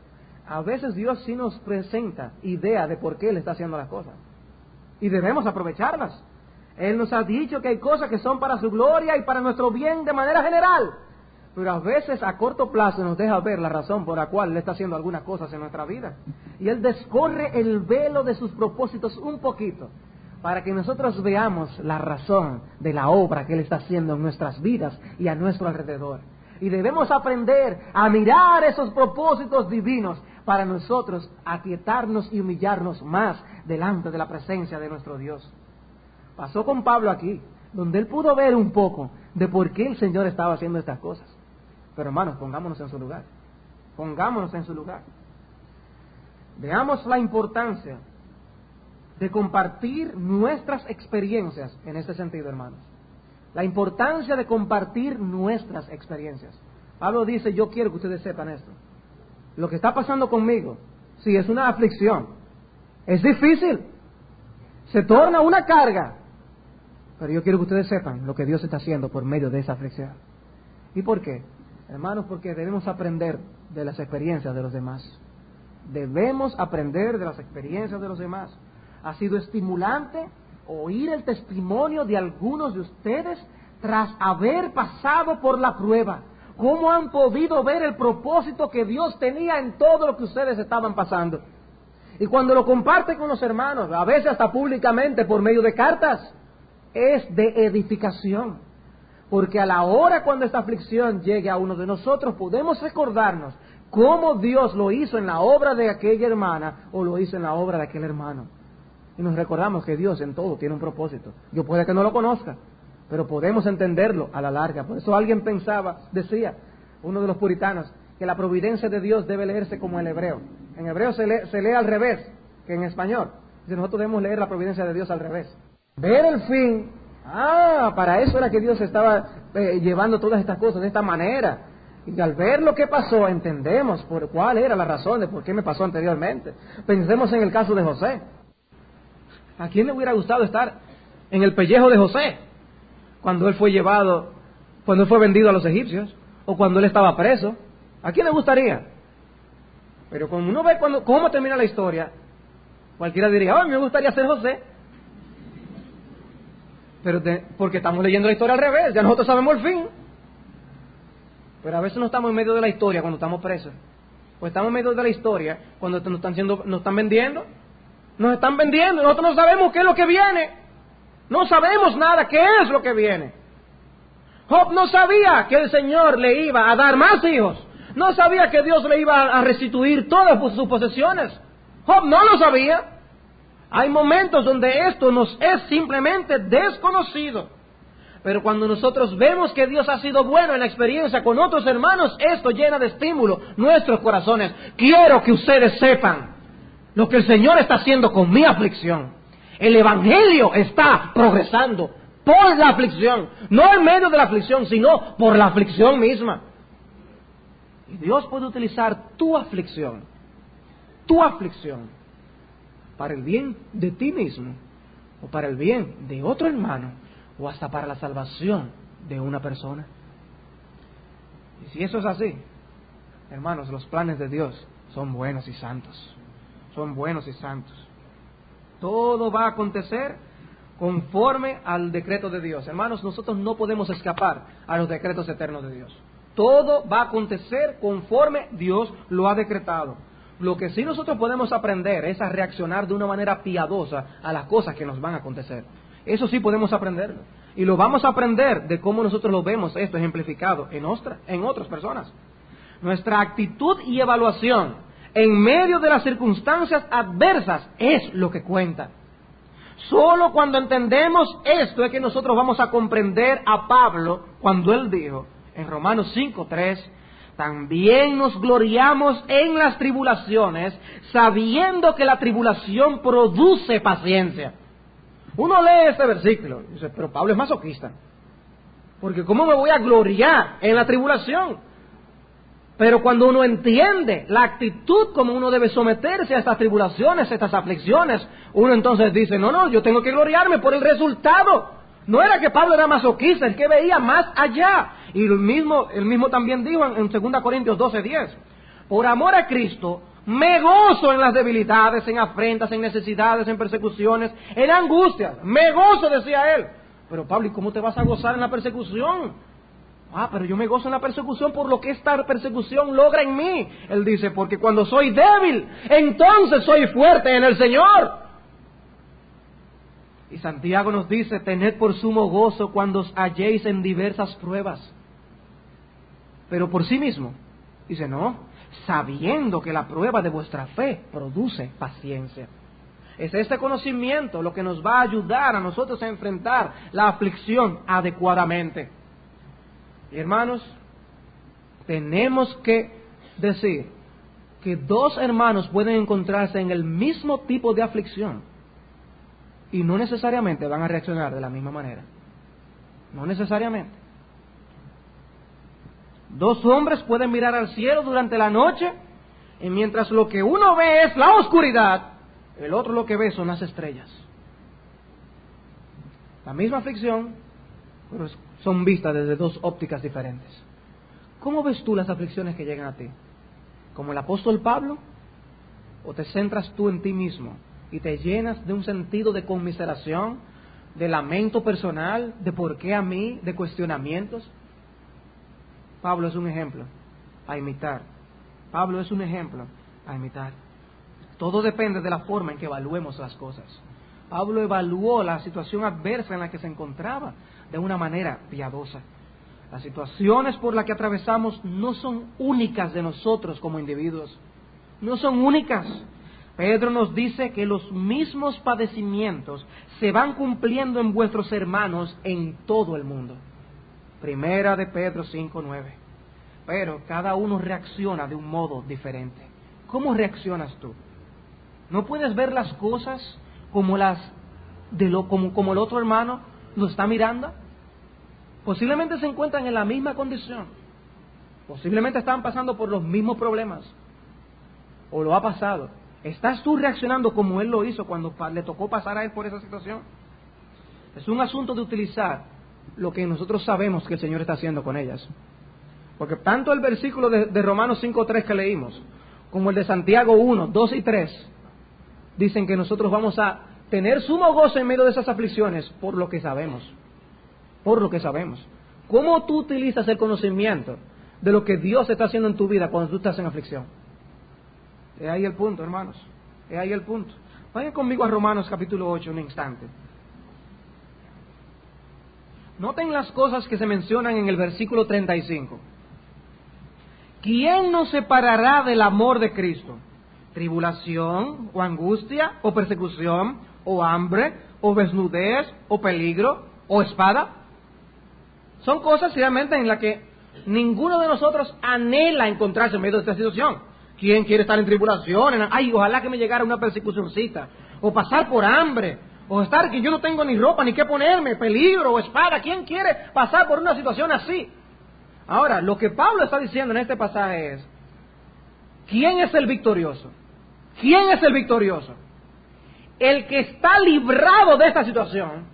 a veces Dios sí nos presenta idea de por qué Él está haciendo las cosas. Y debemos aprovecharlas. Él nos ha dicho que hay cosas que son para su gloria y para nuestro bien de manera general. Pero a veces a corto plazo nos deja ver la razón por la cual Él está haciendo algunas cosas en nuestra vida. Y Él descorre el velo de sus propósitos un poquito, para que nosotros veamos la razón de la obra que Él está haciendo en nuestras vidas y a nuestro alrededor. Y debemos aprender a mirar esos propósitos divinos para nosotros aquietarnos y humillarnos más delante de la presencia de nuestro Dios. Pasó con Pablo aquí, donde él pudo ver un poco de por qué el Señor estaba haciendo estas cosas. Pero hermanos, pongámonos en su lugar. Pongámonos en su lugar. Veamos la importancia de compartir nuestras experiencias en este sentido, hermanos. La importancia de compartir nuestras experiencias. Pablo dice: yo quiero que ustedes sepan esto. Lo que está pasando conmigo, sí, es una aflicción. Es difícil. Se torna una carga. Pero yo quiero que ustedes sepan lo que Dios está haciendo por medio de esa aflicción. ¿Y por qué? Hermanos, porque debemos aprender de las experiencias de los demás. Debemos aprender de las experiencias de los demás. Ha sido estimulante oír el testimonio de algunos de ustedes tras haber pasado por la prueba. ¿Cómo han podido ver el propósito que Dios tenía en todo lo que ustedes estaban pasando? Y cuando lo comparten con los hermanos, a veces hasta públicamente por medio de cartas, es de edificación. Porque a la hora cuando esta aflicción llegue a uno de nosotros, podemos recordarnos cómo Dios lo hizo en la obra de aquella hermana o lo hizo en la obra de aquel hermano. Y nos recordamos que Dios en todo tiene un propósito. Yo puede que no lo conozca, pero podemos entenderlo a la larga. Por eso alguien decía, uno de los puritanos, que la providencia de Dios debe leerse como el hebreo. En hebreo se lee al revés que en español. Entonces nosotros debemos leer la providencia de Dios al revés. Ver el fin. Para eso era que Dios estaba llevando todas estas cosas de esta manera. Y al ver lo que pasó, entendemos por cuál era la razón de por qué me pasó anteriormente. Pensemos en el caso de José. ¿A quién le hubiera gustado estar en el pellejo de José cuando él fue vendido a los egipcios o cuando él estaba preso? ¿A quién le gustaría? Pero cuando uno ve cómo termina la historia, cualquiera diría: me gustaría ser José. Pero porque estamos leyendo la historia al revés, ya nosotros sabemos el fin. Pero a veces no estamos en medio de la historia cuando estamos presos. Pues estamos en medio de la historia cuando nos están vendiendo. Nos están vendiendo, nosotros no sabemos qué es lo que viene. No sabemos nada, qué es lo que viene. Job no sabía que el Señor le iba a dar más hijos. No sabía que Dios le iba a restituir todas sus posesiones. Job no lo sabía. Hay momentos donde esto nos es simplemente desconocido. Pero cuando nosotros vemos que Dios ha sido bueno en la experiencia con otros hermanos, esto llena de estímulo nuestros corazones. Quiero que ustedes sepan lo que el Señor está haciendo con mi aflicción. El Evangelio está progresando por la aflicción, no en medio de la aflicción, sino por la aflicción misma. Y Dios puede utilizar tu aflicción, para el bien de ti mismo, o para el bien de otro hermano, o hasta para la salvación de una persona. Y si eso es así, hermanos, los planes de Dios son buenos y santos. Son buenos y santos. Todo va a acontecer conforme al decreto de Dios. Hermanos, nosotros no podemos escapar a los decretos eternos de Dios. Todo va a acontecer conforme Dios lo ha decretado. Lo que sí nosotros podemos aprender es a reaccionar de una manera piadosa a las cosas que nos van a acontecer. Eso sí podemos aprenderlo. Y lo vamos a aprender de cómo nosotros lo vemos esto ejemplificado en otras personas. Nuestra actitud y evaluación en medio de las circunstancias adversas es lo que cuenta. Solo cuando entendemos esto es que nosotros vamos a comprender a Pablo cuando él dijo en Romanos 5:3, también nos gloriamos en las tribulaciones, sabiendo que la tribulación produce paciencia. Uno lee este versículo y dice, pero Pablo es masoquista, porque ¿cómo me voy a gloriar en la tribulación? Pero cuando uno entiende la actitud como uno debe someterse a estas tribulaciones, a estas aflicciones, uno entonces dice, no, yo tengo que gloriarme por el resultado. No era que Pablo era masoquista, el que veía más allá. Y él mismo también dijo en 2 Corintios 12:10, por amor a Cristo, me gozo en las debilidades, en afrentas, en necesidades, en persecuciones, en angustias. Me gozo, decía él. Pero Pablo, ¿y cómo te vas a gozar en la persecución? Pero yo me gozo en la persecución por lo que esta persecución logra en mí. Él dice, porque cuando soy débil, entonces soy fuerte en el Señor. Y Santiago nos dice, tened por sumo gozo cuando os halléis en diversas pruebas. Pero por sí mismo, dice, no, sabiendo que la prueba de vuestra fe produce paciencia. Es este conocimiento lo que nos va a ayudar a nosotros a enfrentar la aflicción adecuadamente. Y hermanos, tenemos que decir que dos hermanos pueden encontrarse en el mismo tipo de aflicción y no necesariamente van a reaccionar de la misma manera. No necesariamente. Dos hombres pueden mirar al cielo durante la noche y mientras lo que uno ve es la oscuridad, el otro lo que ve son las estrellas. La misma aflicción, pero son vistas desde dos ópticas diferentes. ¿Cómo ves tú las aflicciones que llegan a ti? ¿Como el apóstol Pablo? ¿O te centras tú en ti mismo y te llenas de un sentido de conmiseración, de lamento personal, de por qué a mí, de cuestionamientos? Pablo es un ejemplo a imitar. Pablo es un ejemplo a imitar. Todo depende de la forma en que evaluemos las cosas. Pablo evaluó la situación adversa en la que se encontraba de una manera piadosa. Las situaciones por las que atravesamos no son únicas de nosotros como individuos. No son únicas. Pedro nos dice que los mismos padecimientos se van cumpliendo en vuestros hermanos en todo el mundo. Primera de Pedro 5:9. Pero cada uno reacciona de un modo diferente. ¿Cómo reaccionas tú? ¿No puedes ver las cosas como como el otro hermano lo está mirando? Posiblemente se encuentran en la misma condición. Posiblemente están pasando por los mismos problemas. O lo ha pasado. ¿Estás tú reaccionando como él lo hizo cuando le tocó pasar a él por esa situación? Es un asunto de utilizar lo que nosotros sabemos que el Señor está haciendo con ellas. Porque tanto el versículo de Romanos 5:3 que leímos, como el de Santiago 1:2 y 3, dicen que nosotros vamos a tener sumo gozo en medio de esas aflicciones por lo que sabemos. Por lo que sabemos. ¿Cómo tú utilizas el conocimiento de lo que Dios está haciendo en tu vida cuando tú estás en aflicción? Es ahí el punto, hermanos. Es ahí el punto. Vayan conmigo a Romanos capítulo 8 un instante. Noten las cosas que se mencionan en el versículo 35. ¿Quién nos separará del amor de Cristo? ¿Tribulación, o angustia, o persecución, o hambre, o desnudez, o peligro, o espada? Son cosas realmente en las que ninguno de nosotros anhela encontrarse en medio de esta situación. ¿Quién quiere estar en tribulación? Ay, ojalá que me llegara una persecucioncita, o pasar por hambre, o estar que yo no tengo ni ropa ni qué ponerme, peligro o espada. ¿Quién quiere pasar por una situación así? Ahora, lo que Pablo está diciendo en este pasaje es, ¿quién es el victorioso? ¿Quién es el victorioso? ¿El que está librado de esta situación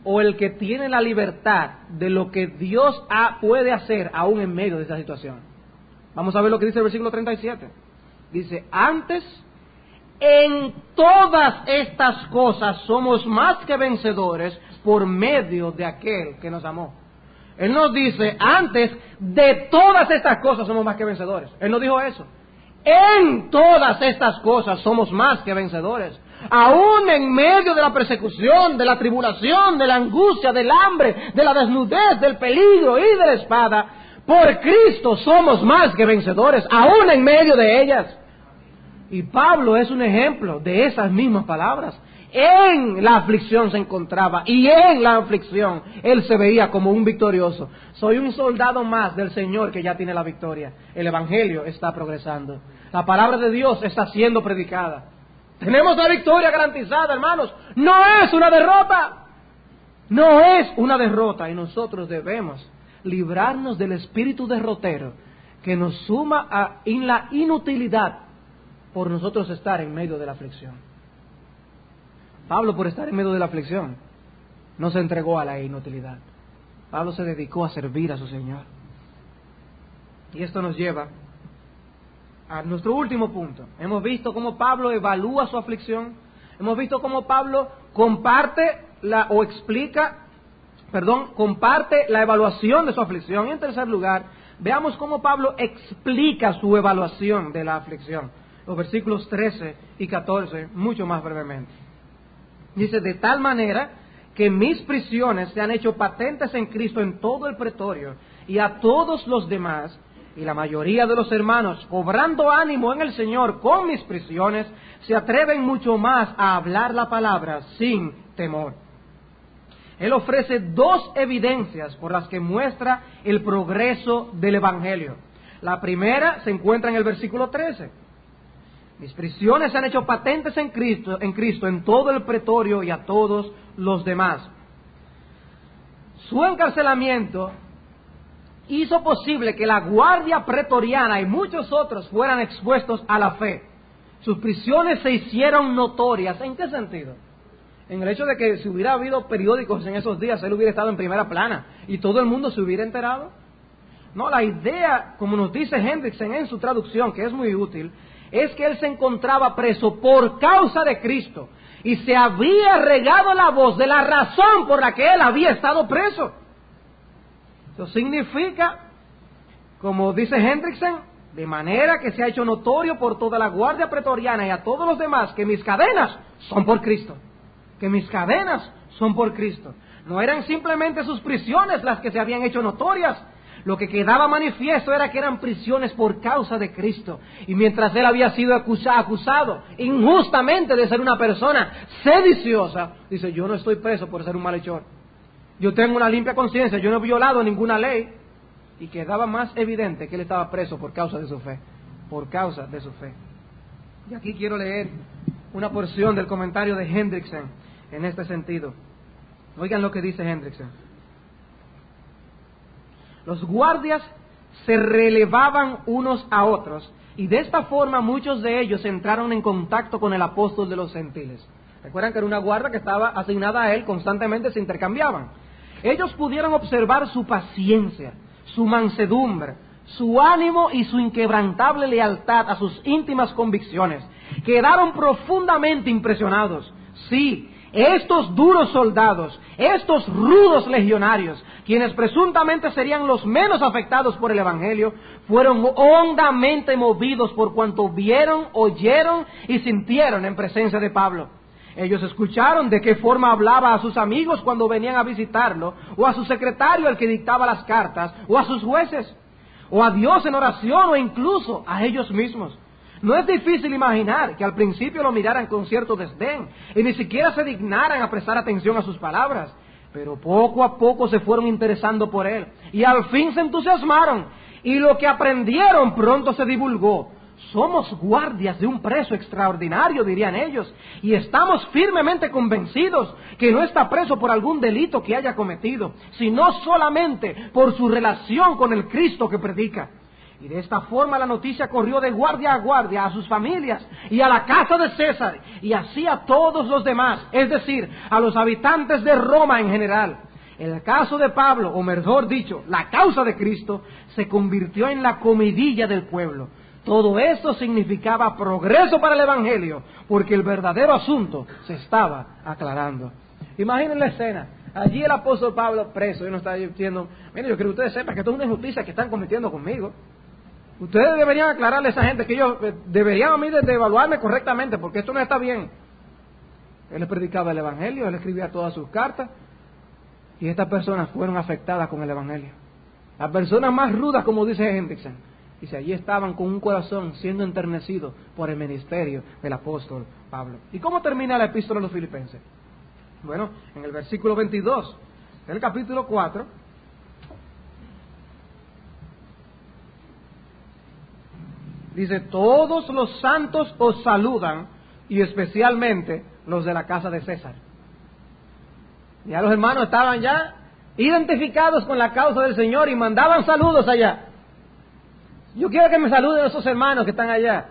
o el que tiene la libertad de lo que Dios puede hacer aún en medio de esta situación? Vamos a ver lo que dice el versículo 37. Dice, antes, en todas estas cosas somos más que vencedores por medio de aquel que nos amó. Él nos dice, antes de todas estas cosas somos más que vencedores. Él no dijo eso. En todas estas cosas somos más que vencedores. Aún en medio de la persecución, de la tribulación, de la angustia, del hambre, de la desnudez, del peligro y de la espada, por Cristo somos más que vencedores, aún en medio de ellas. Y Pablo es un ejemplo de esas mismas palabras. En la aflicción se encontraba y en la aflicción él se veía como un victorioso. Soy un soldado más del Señor que ya tiene la victoria. El Evangelio está progresando. La palabra de Dios está siendo predicada. Tenemos la victoria garantizada, hermanos. No es una derrota. No es una derrota. Y nosotros debemos librarnos del espíritu derrotero que nos suma en la inutilidad por nosotros estar en medio de la aflicción. Pablo, por estar en medio de la aflicción, no se entregó a la inutilidad. Pablo se dedicó a servir a su Señor. Y esto nos lleva a nuestro último punto. Hemos visto cómo Pablo evalúa su aflicción. Hemos visto cómo Pablo comparte la evaluación de su aflicción. Y en tercer lugar, veamos cómo Pablo explica su evaluación de la aflicción. Los versículos 13 y 14, mucho más brevemente. Dice, de tal manera que mis prisiones se han hecho patentes en Cristo en todo el pretorio y a todos los demás, y la mayoría de los hermanos, cobrando ánimo en el Señor con mis prisiones, se atreven mucho más a hablar la palabra sin temor. Él ofrece dos evidencias por las que muestra el progreso del Evangelio. La primera se encuentra en el versículo 13. Mis prisiones se han hecho patentes en Cristo en todo el pretorio y a todos los demás. Su encarcelamiento hizo posible que la guardia pretoriana y muchos otros fueran expuestos a la fe. Sus prisiones se hicieron notorias. ¿En qué sentido? En el hecho de que si hubiera habido periódicos en esos días, él hubiera estado en primera plana y todo el mundo se hubiera enterado. No, la idea, como nos dice Hendrickson en su traducción, que es muy útil, es que él se encontraba preso por causa de Cristo y se había regado la voz de la razón por la que él había estado preso. Eso significa, como dice Hendrickson, de manera que se ha hecho notorio por toda la guardia pretoriana y a todos los demás que mis cadenas son por Cristo. Que mis cadenas son por Cristo. No eran simplemente sus prisiones las que se habían hecho notorias. Lo que quedaba manifiesto era que eran prisiones por causa de Cristo. Y mientras él había sido acusado injustamente de ser una persona sediciosa, dice, yo no estoy preso por ser un malhechor. Yo tengo una limpia conciencia, yo no he violado ninguna ley. Y quedaba más evidente que él estaba preso por causa de su fe. Por causa de su fe. Y aquí quiero leer una porción del comentario de Hendrickson en este sentido. Oigan lo que dice Hendrickson. Los guardias se relevaban unos a otros y de esta forma muchos de ellos entraron en contacto con el apóstol de los gentiles. Recuerdan que era una guardia que estaba asignada a él, constantemente se intercambiaban. Ellos pudieron observar su paciencia, su mansedumbre, su ánimo y su inquebrantable lealtad a sus íntimas convicciones. Quedaron profundamente impresionados. Sí, estos duros soldados, estos rudos legionarios, quienes presuntamente serían los menos afectados por el Evangelio, fueron hondamente movidos por cuanto vieron, oyeron y sintieron en presencia de Pablo. Ellos escucharon de qué forma hablaba a sus amigos cuando venían a visitarlo, o a su secretario el que dictaba las cartas, o a sus jueces, o a Dios en oración, o incluso a ellos mismos. No es difícil imaginar que al principio lo miraran con cierto desdén y ni siquiera se dignaran a prestar atención a sus palabras, pero poco a poco se fueron interesando por él y al fin se entusiasmaron Y lo que aprendieron pronto se divulgó. Somos guardias de un preso extraordinario, dirían ellos, y estamos firmemente convencidos que no está preso por algún delito que haya cometido, sino solamente por su relación con el Cristo que predica. Y de esta forma la noticia corrió de guardia a guardia, a sus familias y a la casa de César, y así a todos los demás, es decir, a los habitantes de Roma en general. El caso de Pablo, o mejor dicho, la causa de Cristo, se convirtió en la comidilla del pueblo. Todo esto significaba progreso para el Evangelio, porque el verdadero asunto se estaba aclarando. Imaginen la escena. Allí el apóstol Pablo preso, y nos está diciendo, mire, yo quiero que ustedes sepan que esto es una injusticia que están cometiendo conmigo. Ustedes deberían aclararle a esa gente que ellos deberían a mí de evaluarme correctamente, porque esto no está bien. Él les predicaba el Evangelio, él escribía todas sus cartas, y estas personas fueron afectadas con el Evangelio. Las personas más rudas, como dice Hendrickson, dice, allí estaban con un corazón siendo enternecido por el ministerio del apóstol Pablo. ¿Y cómo termina la epístola a los Filipenses? Bueno, en el versículo 22 del capítulo 4, dice, todos los santos os saludan, y especialmente los de la casa de César. Ya los hermanos estaban ya identificados con la causa del Señor y mandaban saludos allá. Yo quiero que me saluden esos hermanos que están allá.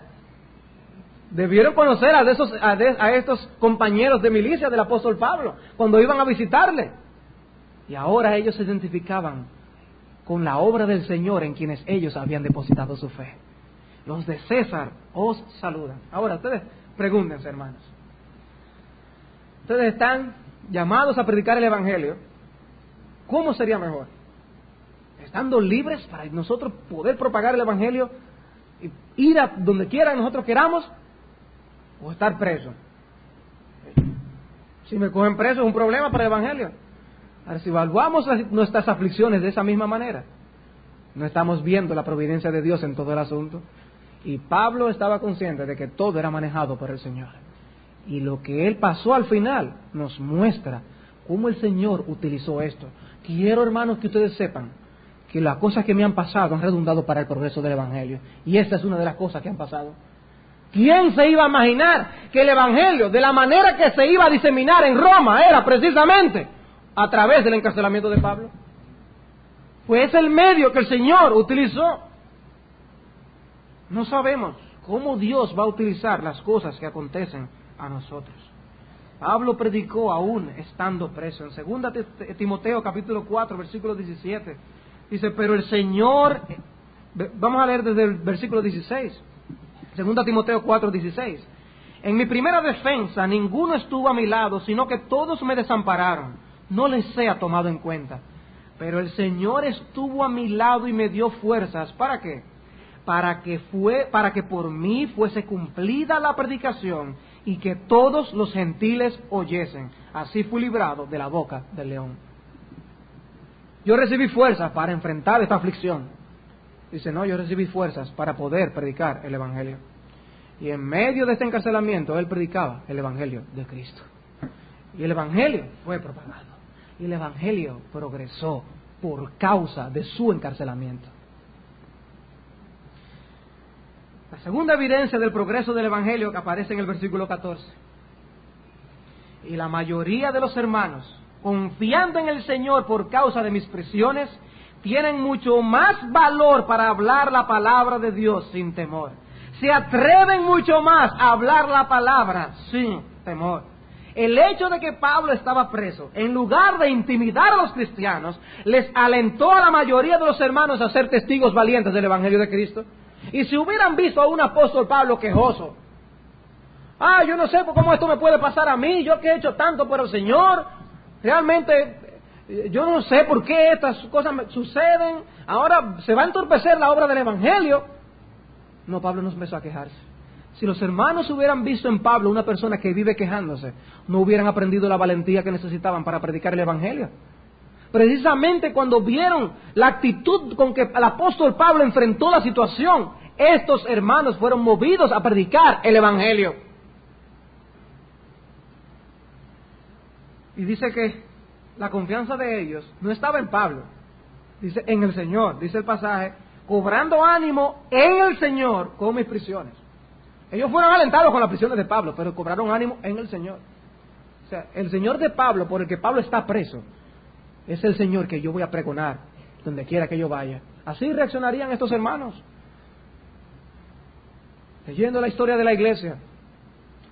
Debieron conocer a estos compañeros de milicia del apóstol Pablo cuando iban a visitarle. Y ahora ellos se identificaban con la obra del Señor en quienes ellos habían depositado su fe. Los de César os saludan. Ahora ustedes pregúntense, hermanos. Ustedes están llamados a predicar el Evangelio. ¿Cómo sería mejor? ¿Estando libres para nosotros poder propagar el Evangelio y ir a donde quiera nosotros queramos? ¿O estar presos? Si me cogen preso es un problema para el Evangelio. Ahora, si evaluamos nuestras aflicciones de esa misma manera, no estamos viendo la providencia de Dios en todo el asunto. Y Pablo estaba consciente de que todo era manejado por el Señor. Y lo que él pasó al final nos muestra cómo el Señor utilizó esto. Quiero, hermanos, que ustedes sepan que las cosas que me han pasado han redundado para el progreso del Evangelio. Y esta es una de las cosas que han pasado. ¿Quién se iba a imaginar que el Evangelio, de la manera que se iba a diseminar en Roma, era precisamente a través del encarcelamiento de Pablo? Pues es el medio que el Señor utilizó. No sabemos cómo Dios va a utilizar las cosas que acontecen a nosotros. Pablo predicó aún estando preso. En 2 Timoteo capítulo 4, versículo 17, dice, pero el Señor, vamos a leer desde el versículo 16, 2 Timoteo 4, 16, en mi primera defensa ninguno estuvo a mi lado, sino que todos me desampararon, no les sea tomado en cuenta. Pero el Señor estuvo a mi lado y me dio fuerzas. ¿Para qué? Para que por mí fuese cumplida la predicación y que todos los gentiles oyesen. Así fui librado de la boca del león. Yo recibí fuerzas para enfrentar esta aflicción. Dice, no, yo recibí fuerzas para poder predicar el Evangelio. Y en medio de este encarcelamiento, él predicaba el Evangelio de Cristo. Y el Evangelio fue propagado. Y el Evangelio progresó por causa de su encarcelamiento. La segunda evidencia del progreso del Evangelio que aparece en el versículo 14. Y la mayoría de los hermanos, confiando en el Señor por causa de mis prisiones, tienen mucho más valor para hablar la palabra de Dios sin temor. Se atreven mucho más a hablar la palabra sin temor. El hecho de que Pablo estaba preso, en lugar de intimidar a los cristianos, les alentó a la mayoría de los hermanos a ser testigos valientes del Evangelio de Cristo. Y si hubieran visto a un apóstol Pablo quejoso, yo no sé cómo esto me puede pasar a mí, yo que he hecho tanto por el Señor, realmente yo no sé por qué estas cosas me suceden, ahora se va a entorpecer la obra del Evangelio. No, Pablo no empezó a quejarse. Si los hermanos hubieran visto en Pablo una persona que vive quejándose, no hubieran aprendido la valentía que necesitaban para predicar el Evangelio. Precisamente cuando vieron la actitud con que el apóstol Pablo enfrentó la situación, estos hermanos fueron movidos a predicar el Evangelio. Y dice que la confianza de ellos no estaba en Pablo, dice en el Señor, dice el pasaje, cobrando ánimo en el Señor con mis prisiones. Ellos fueron alentados con las prisiones de Pablo, pero cobraron ánimo en el Señor. O sea, el Señor de Pablo, por el que Pablo está preso, es el Señor que yo voy a pregonar donde quiera que yo vaya. Así reaccionarían estos hermanos. Leyendo la historia de la iglesia,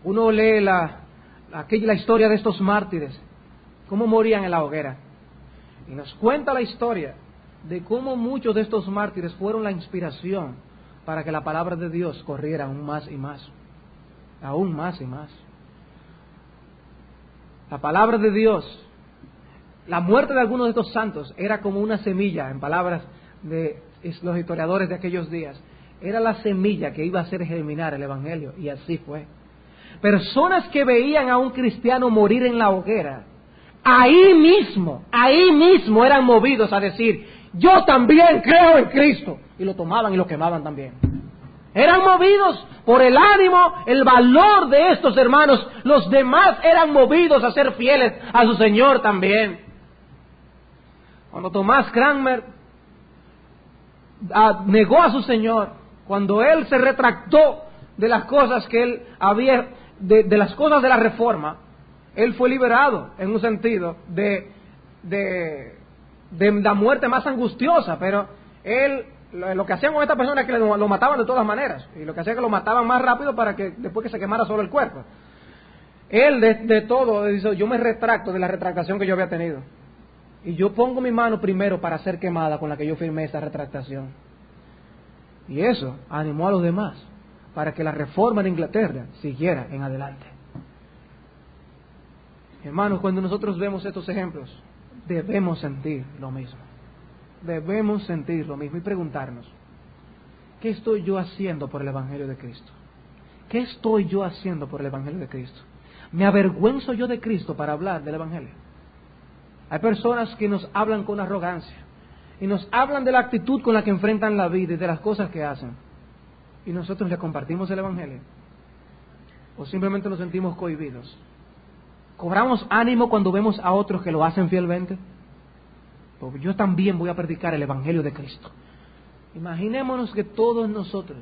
uno lee la historia de estos mártires, cómo morían en la hoguera. Y nos cuenta la historia de cómo muchos de estos mártires fueron la inspiración para que la palabra de Dios corriera aún más y más. Aún más y más. La palabra de Dios, la muerte de algunos de estos santos era como una semilla, en palabras de los historiadores de aquellos días. Era la semilla que iba a hacer germinar el Evangelio, y así fue. Personas que veían a un cristiano morir en la hoguera, ahí mismo eran movidos a decir, yo también creo en Cristo, y lo tomaban y lo quemaban también. Eran movidos por el ánimo, el valor de estos hermanos. Los demás eran movidos a ser fieles a su Señor también. Cuando Tomás Cranmer negó a su Señor, cuando él se retractó de las cosas que él había, de las cosas de la reforma, él fue liberado en un sentido de la muerte más angustiosa, pero él, lo que hacían con esta persona es que lo mataban de todas maneras, y lo que hacía es que lo mataban más rápido para que después que se quemara solo el cuerpo. Él de todo dice, yo me retracto de la retractación que yo había tenido, y yo pongo mi mano primero para ser quemada con la que yo firmé esa retractación. Y eso animó a los demás para que la reforma en Inglaterra siguiera en adelante. Hermanos, cuando nosotros vemos estos ejemplos, debemos sentir lo mismo. Debemos sentir lo mismo y preguntarnos, ¿qué estoy yo haciendo por el Evangelio de Cristo? ¿Qué estoy yo haciendo por el Evangelio de Cristo? ¿Me avergüenzo yo de Cristo para hablar del Evangelio? Hay personas que nos hablan con arrogancia y nos hablan de la actitud con la que enfrentan la vida y de las cosas que hacen. ¿Y nosotros le compartimos el Evangelio? ¿O simplemente nos sentimos cohibidos? ¿Cobramos ánimo cuando vemos a otros que lo hacen fielmente? Porque yo también voy a predicar el Evangelio de Cristo. Imaginémonos que todos nosotros,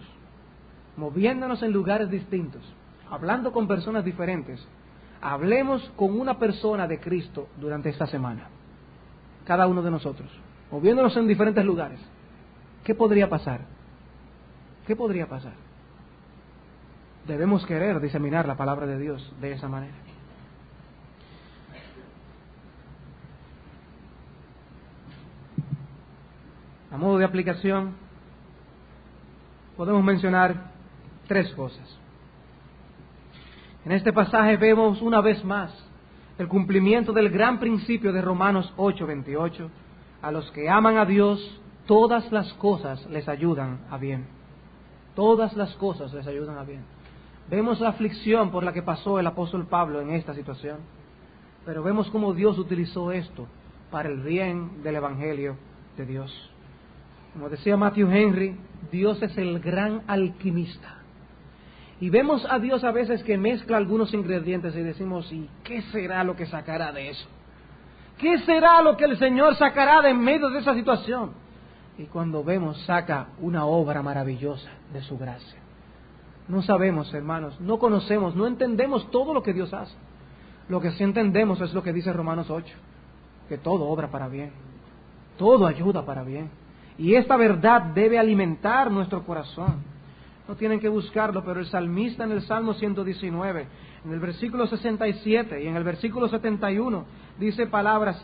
moviéndonos en lugares distintos, hablando con personas diferentes, hablemos con una persona de Cristo durante esta semana. Cada uno de nosotros, moviéndonos en diferentes lugares. ¿Qué podría pasar? ¿Qué podría pasar? Debemos querer diseminar la palabra de Dios de esa manera. A modo de aplicación, podemos mencionar 3 cosas. En este pasaje vemos una vez más el cumplimiento del gran principio de Romanos 8:28. A los que aman a Dios, todas las cosas les ayudan a bien. Todas las cosas les ayudan a bien. Vemos la aflicción por la que pasó el apóstol Pablo en esta situación, pero vemos cómo Dios utilizó esto para el bien del Evangelio de Dios. Como decía Matthew Henry, Dios es el gran alquimista. Y vemos a Dios a veces que mezcla algunos ingredientes y decimos, ¿y qué será lo que sacará de eso? ¿Qué será lo que el Señor sacará de en medio de esa situación? Y cuando vemos, saca una obra maravillosa de su gracia. No sabemos, hermanos, no conocemos, no entendemos todo lo que Dios hace. Lo que sí entendemos es lo que dice Romanos 8, que todo obra para bien, todo ayuda para bien. Y esta verdad debe alimentar nuestro corazón. No tienen que buscarlo, pero el salmista en el Salmo 119, en el versículo 67 y en el versículo 71, dice palabras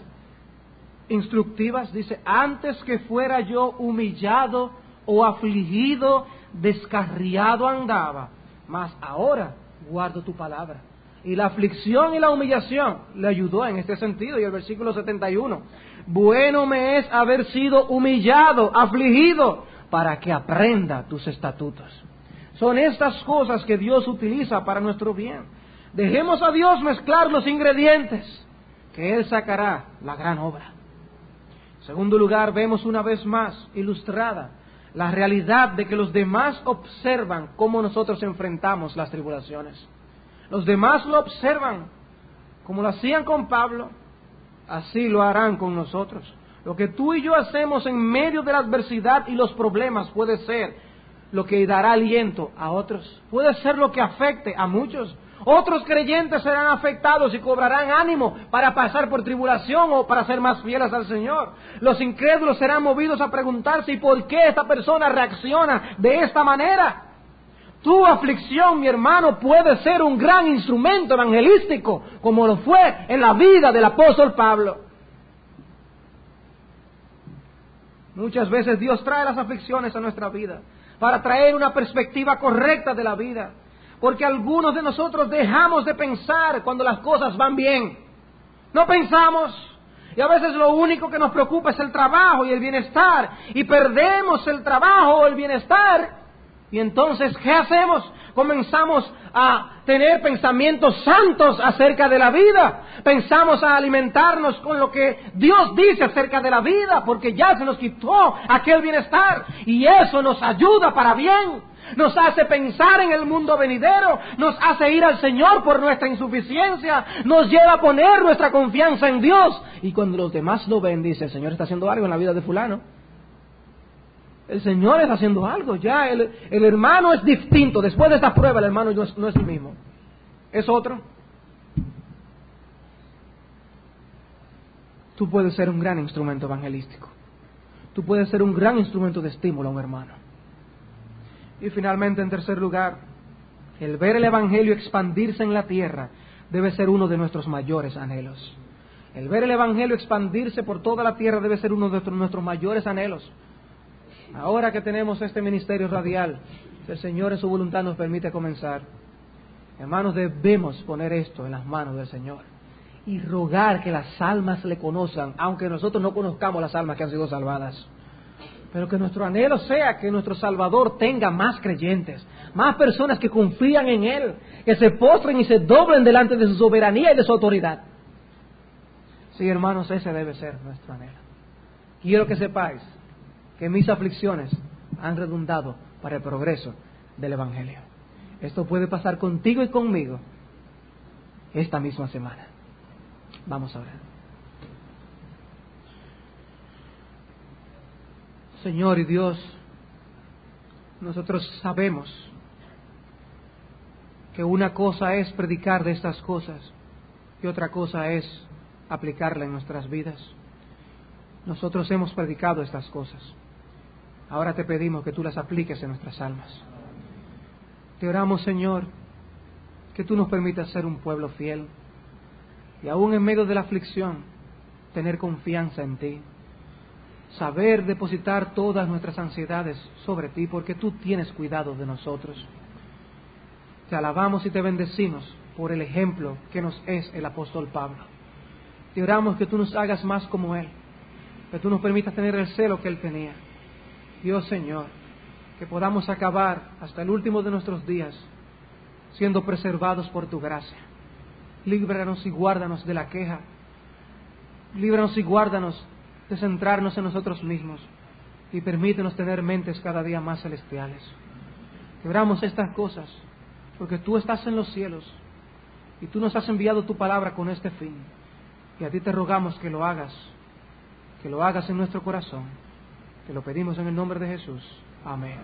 instructivas, dice, antes que fuera yo humillado o afligido, descarriado andaba, mas ahora guardo tu palabra. Y la aflicción y la humillación le ayudó en este sentido. Y el versículo 71, bueno me es haber sido humillado, afligido, para que aprenda tus estatutos. Son estas cosas que Dios utiliza para nuestro bien. Dejemos a Dios mezclar los ingredientes, que Él sacará la gran obra. En segundo lugar, vemos una vez más ilustrada la realidad de que los demás observan cómo nosotros enfrentamos las tribulaciones. Los demás lo observan, como lo hacían con Pablo, así lo harán con nosotros. Lo que tú y yo hacemos en medio de la adversidad y los problemas puede ser lo que dará aliento a otros. Puede ser lo que afecte a muchos. Otros creyentes serán afectados y cobrarán ánimo para pasar por tribulación o para ser más fieles al Señor. Los incrédulos serán movidos a preguntarse ¿y por qué esta persona reacciona de esta manera? Tu aflicción, mi hermano, puede ser un gran instrumento evangelístico, como lo fue en la vida del apóstol Pablo. Muchas veces Dios trae las aflicciones a nuestra vida para traer una perspectiva correcta de la vida. Porque algunos de nosotros dejamos de pensar cuando las cosas van bien. No pensamos. Y a veces lo único que nos preocupa es el trabajo y el bienestar. Y perdemos el trabajo o el bienestar. Y entonces, ¿qué hacemos? Comenzamos a tener pensamientos santos acerca de la vida. Pensamos a alimentarnos con lo que Dios dice acerca de la vida, porque ya se nos quitó aquel bienestar. Y eso nos ayuda para bien. Nos hace pensar en el mundo venidero, nos hace ir al Señor por nuestra insuficiencia, nos lleva a poner nuestra confianza en Dios. Y cuando los demás lo ven, dice, el Señor está haciendo algo en la vida de fulano. El Señor está haciendo algo, ya el hermano es distinto. Después de esta prueba el hermano no es el mismo, es otro. Tú puedes ser un gran instrumento evangelístico. Tú puedes ser un gran instrumento de estímulo a un hermano. Y finalmente, en tercer lugar, el ver el Evangelio expandirse en la tierra debe ser uno de nuestros mayores anhelos. El ver el Evangelio expandirse por toda la tierra debe ser uno de nuestros mayores anhelos. Ahora que tenemos este ministerio radial, si el Señor en su voluntad nos permite comenzar, hermanos, debemos poner esto en las manos del Señor y rogar que las almas le conozcan, aunque nosotros no conozcamos las almas que han sido salvadas. Pero que nuestro anhelo sea que nuestro Salvador tenga más creyentes, más personas que confían en Él, que se postren y se doblen delante de su soberanía y de su autoridad. Sí, hermanos, ese debe ser nuestro anhelo. Quiero que sepáis que mis aflicciones han redundado para el progreso del Evangelio. Esto puede pasar contigo y conmigo esta misma semana. Vamos a orar. Señor y Dios, nosotros sabemos que una cosa es predicar de estas cosas y otra cosa es aplicarla en nuestras vidas. Nosotros hemos predicado estas cosas. Ahora te pedimos que tú las apliques en nuestras almas. Te oramos, Señor, que tú nos permitas ser un pueblo fiel y aún en medio de la aflicción tener confianza en ti. Saber depositar todas nuestras ansiedades sobre ti, porque tú tienes cuidado de nosotros. Te alabamos y te bendecimos por el ejemplo que nos es el apóstol Pablo. Te oramos que tú nos hagas más como él, que tú nos permitas tener el celo que él tenía. Dios, Señor, que podamos acabar hasta el último de nuestros días siendo preservados por tu gracia. Líbranos y guárdanos de la queja. Líbranos y guárdanos de centrarnos en nosotros mismos y permítenos tener mentes cada día más celestiales. Quebramos estas cosas porque tú estás en los cielos y tú nos has enviado tu palabra con este fin, y a ti te rogamos que lo hagas en nuestro corazón. Te lo pedimos en el nombre de Jesús. Amén.